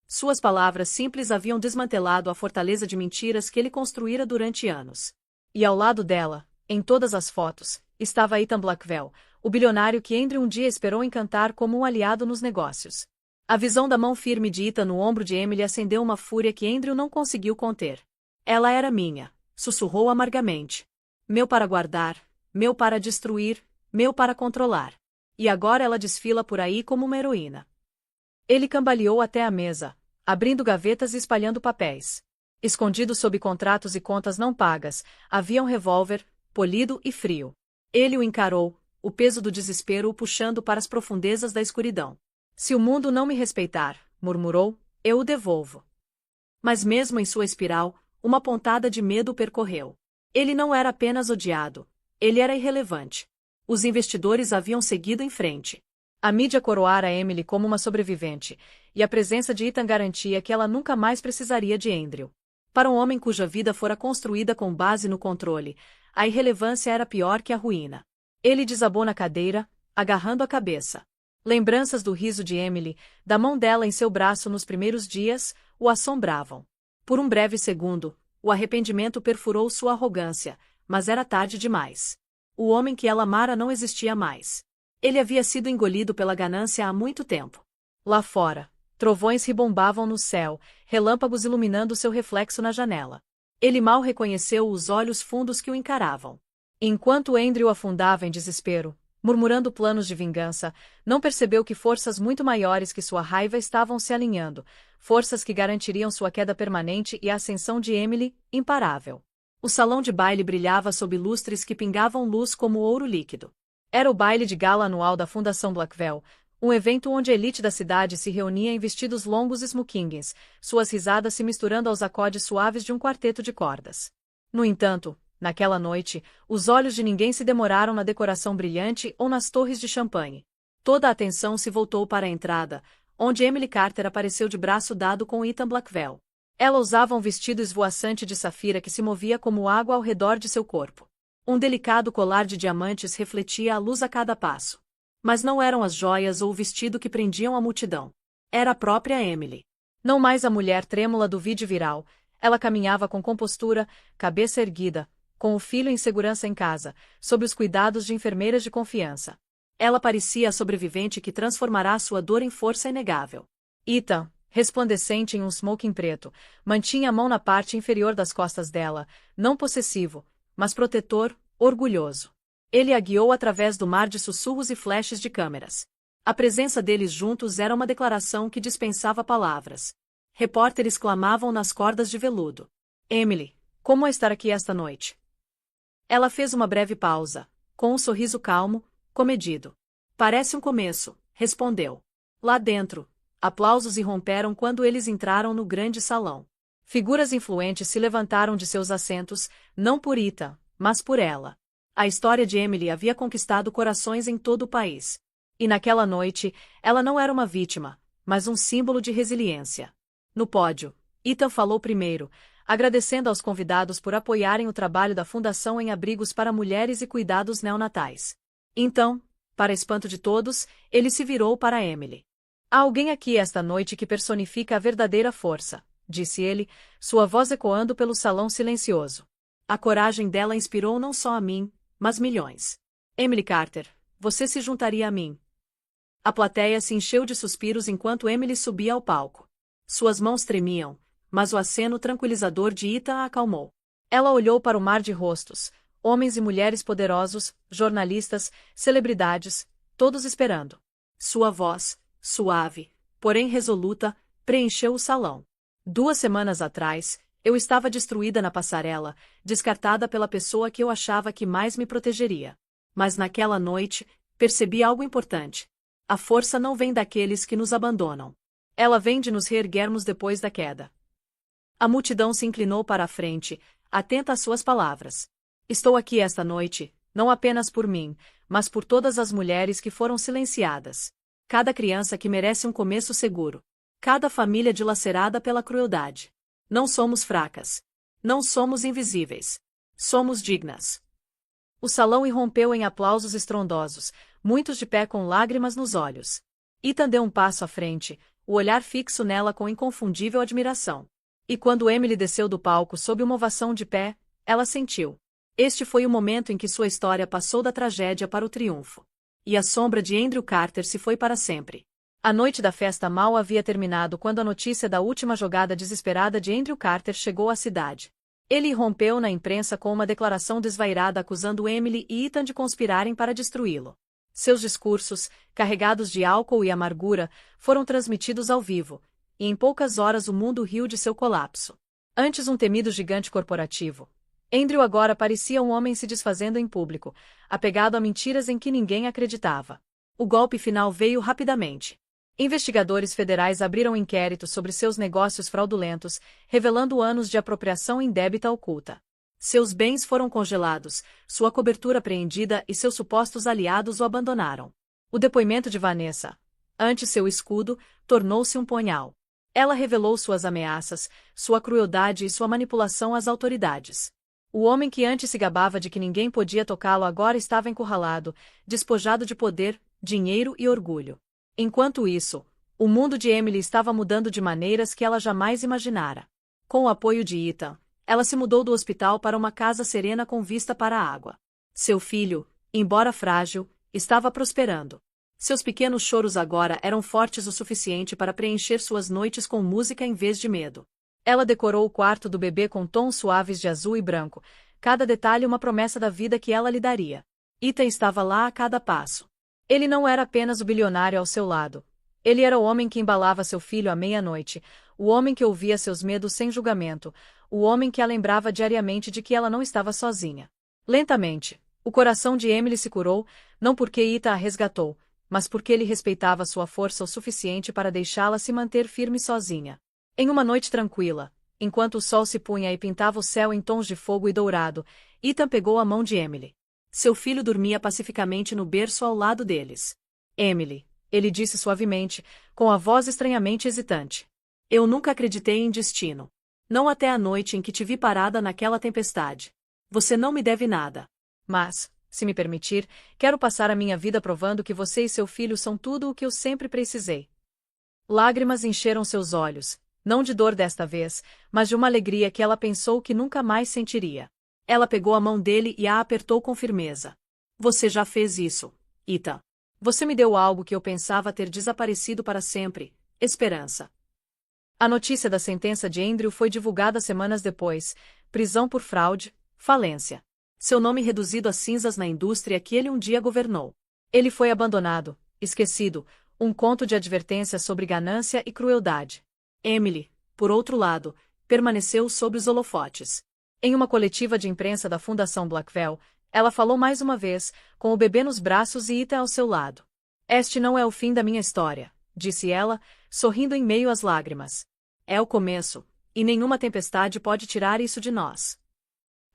Suas palavras simples haviam desmantelado a fortaleza de mentiras que ele construíra durante anos. E ao lado dela, em todas as fotos, estava Ethan Blackwell, o bilionário que Andrew um dia esperou encantar como um aliado nos negócios. A visão da mão firme de Ethan no ombro de Emily acendeu uma fúria que Andrew não conseguiu conter. "Ela era minha", sussurrou amargamente. "Meu para guardar, meu para destruir, meu para controlar. E agora ela desfila por aí como uma heroína." Ele cambaleou até a mesa, abrindo gavetas e espalhando papéis. Escondido sob contratos e contas não pagas, havia um revólver, polido e frio. Ele o encarou, o peso do desespero o puxando para as profundezas da escuridão. "Se o mundo não me respeitar", murmurou, "eu o devolvo." Mas mesmo em sua espiral, uma pontada de medo o percorreu. Ele não era apenas odiado, ele era irrelevante. Os investidores haviam seguido em frente. A mídia coroara Emily como uma sobrevivente, e a presença de Ethan garantia que ela nunca mais precisaria de Andrew. Para um homem cuja vida fora construída com base no controle, a irrelevância era pior que a ruína. Ele desabou na cadeira, agarrando a cabeça. Lembranças do riso de Emily, da mão dela em seu braço nos primeiros dias, o assombravam. Por um breve segundo, o arrependimento perfurou sua arrogância, mas era tarde demais. O homem que ela amara não existia mais. Ele havia sido engolido pela ganância há muito tempo. Lá fora, Trovões ribombavam no céu, relâmpagos iluminando seu reflexo na janela. Ele mal reconheceu os olhos fundos que o encaravam. Enquanto Andrew afundava em desespero, murmurando planos de vingança, não percebeu que forças muito maiores que sua raiva estavam se alinhando, forças que garantiriam sua queda permanente e a ascensão de Emily, imparável. O salão de baile brilhava sob lustres que pingavam luz como ouro líquido. Era o baile de gala anual da Fundação Blackwell, um evento onde a elite da cidade se reunia em vestidos longos e smokings, suas risadas se misturando aos acordes suaves de um quarteto de cordas. No entanto, naquela noite, os olhos de ninguém se demoraram na decoração brilhante ou nas torres de champanhe. Toda a atenção se voltou para a entrada, onde Emily Carter apareceu de braço dado com Ethan Blackwell. Ela usava um vestido esvoaçante de safira que se movia como água ao redor de seu corpo. Um delicado colar de diamantes refletia a luz a cada passo. Mas não eram as joias ou o vestido que prendiam a multidão. Era a própria Emily. Não mais a mulher trêmula do vídeo viral, ela caminhava com compostura, cabeça erguida, com o filho em segurança em casa, sob os cuidados de enfermeiras de confiança. Ela parecia a sobrevivente que transformará sua dor em força inegável. Ethan, resplandecente em um smoking preto, mantinha a mão na parte inferior das costas dela, não possessivo, mas protetor, orgulhoso. Ele a guiou através do mar de sussurros e flashes de câmeras. A presença deles juntos era uma declaração que dispensava palavras. Repórteres clamavam nas cordas de veludo. Emily, como é estar aqui esta noite? Ela fez uma breve pausa, com um sorriso calmo, comedido. Parece um começo, respondeu. Lá dentro, aplausos irromperam quando eles entraram no grande salão. Figuras influentes se levantaram de seus assentos, não por Ethan, mas por ela. A história de Emily havia conquistado corações em todo o país. E naquela noite, ela não era uma vítima, mas um símbolo de resiliência. No pódio, Ethan falou primeiro, agradecendo aos convidados por apoiarem o trabalho da Fundação em abrigos para mulheres e cuidados neonatais. Então, para espanto de todos, ele se virou para Emily. Há alguém aqui esta noite que personifica a verdadeira força, disse ele, sua voz ecoando pelo salão silencioso. A coragem dela inspirou não só a mim, mas milhões. Emily Carter, você se juntaria a mim. A plateia se encheu de suspiros enquanto Emily subia ao palco. Suas mãos tremiam, mas o aceno tranquilizador de Ethan a acalmou. Ela olhou para o mar de rostos, homens e mulheres poderosos, jornalistas, celebridades, todos esperando. Sua voz, suave, porém resoluta, preencheu o salão. 2 semanas atrás, eu estava destruída na passarela, descartada pela pessoa que eu achava que mais me protegeria. Mas naquela noite, percebi algo importante. A força não vem daqueles que nos abandonam. Ela vem de nos reerguermos depois da queda. A multidão se inclinou para a frente, atenta às suas palavras. Estou aqui esta noite, não apenas por mim, mas por todas as mulheres que foram silenciadas. Cada criança que merece um começo seguro. Cada família dilacerada pela crueldade. Não somos fracas. Não somos invisíveis. Somos dignas. O salão irrompeu em aplausos estrondosos, muitos de pé com lágrimas nos olhos. Ethan deu um passo à frente, o olhar fixo nela com inconfundível admiração. E quando Emily desceu do palco sob uma ovação de pé, ela sentiu. Este foi o momento em que sua história passou da tragédia para o triunfo. E a sombra de Andrew Carter se foi para sempre. A noite da festa mal havia terminado quando a notícia da última jogada desesperada de Andrew Carter chegou à cidade. Ele irrompeu na imprensa com uma declaração desvairada acusando Emily e Ethan de conspirarem para destruí-lo. Seus discursos, carregados de álcool e amargura, foram transmitidos ao vivo, e em poucas horas o mundo riu de seu colapso. Antes um temido gigante corporativo, Andrew agora parecia um homem se desfazendo em público, apegado a mentiras em que ninguém acreditava. O golpe final veio rapidamente. Investigadores federais abriram inquérito sobre seus negócios fraudulentos, revelando anos de apropriação indébita oculta. Seus bens foram congelados, sua cobertura apreendida e seus supostos aliados o abandonaram. O depoimento de Vanessa, antes seu escudo, tornou-se um punhal. Ela revelou suas ameaças, sua crueldade e sua manipulação às autoridades. O homem que antes se gabava de que ninguém podia tocá-lo agora estava encurralado, despojado de poder, dinheiro e orgulho. Enquanto isso, o mundo de Emily estava mudando de maneiras que ela jamais imaginara. Com o apoio de Ethan, ela se mudou do hospital para uma casa serena com vista para a água. Seu filho, embora frágil, estava prosperando. Seus pequenos choros agora eram fortes o suficiente para preencher suas noites com música em vez de medo. Ela decorou o quarto do bebê com tons suaves de azul e branco, cada detalhe uma promessa da vida que ela lhe daria. Ethan estava lá a cada passo. Ele não era apenas o bilionário ao seu lado. Ele era o homem que embalava seu filho à meia-noite, o homem que ouvia seus medos sem julgamento, o homem que a lembrava diariamente de que ela não estava sozinha. Lentamente, o coração de Emily se curou, não porque Ethan a resgatou, mas porque ele respeitava sua força o suficiente para deixá-la se manter firme sozinha. Em uma noite tranquila, enquanto o sol se punha e pintava o céu em tons de fogo e dourado, Ethan pegou a mão de Emily. Seu filho dormia pacificamente no berço ao lado deles. Emily, ele disse suavemente, com a voz estranhamente hesitante. Eu nunca acreditei em destino. Não até a noite em que te vi parada naquela tempestade. Você não me deve nada. Mas, se me permitir, quero passar a minha vida provando que você e seu filho são tudo o que eu sempre precisei. Lágrimas encheram seus olhos, não de dor desta vez, mas de uma alegria que ela pensou que nunca mais sentiria. Ela pegou a mão dele e a apertou com firmeza. Você já fez isso, Ethan. Você me deu algo que eu pensava ter desaparecido para sempre, esperança. A notícia da sentença de Andrew foi divulgada semanas depois, prisão por fraude, falência. Seu nome reduzido a cinzas na indústria que ele um dia governou. Ele foi abandonado, esquecido, um conto de advertência sobre ganância e crueldade. Emily, por outro lado, permaneceu sob os holofotes. Em uma coletiva de imprensa da Fundação Blackwell, ela falou mais uma vez, com o bebê nos braços e Ethan ao seu lado. Este não é o fim da minha história, disse ela, sorrindo em meio às lágrimas. É o começo, e nenhuma tempestade pode tirar isso de nós.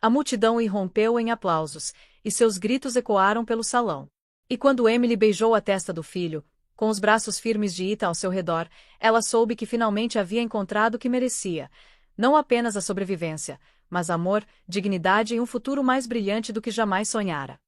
A multidão irrompeu em aplausos, e seus gritos ecoaram pelo salão. E quando Emily beijou a testa do filho, com os braços firmes de Ethan ao seu redor, ela soube que finalmente havia encontrado o que merecia, não apenas a sobrevivência, mas amor, dignidade e um futuro mais brilhante do que jamais sonhara.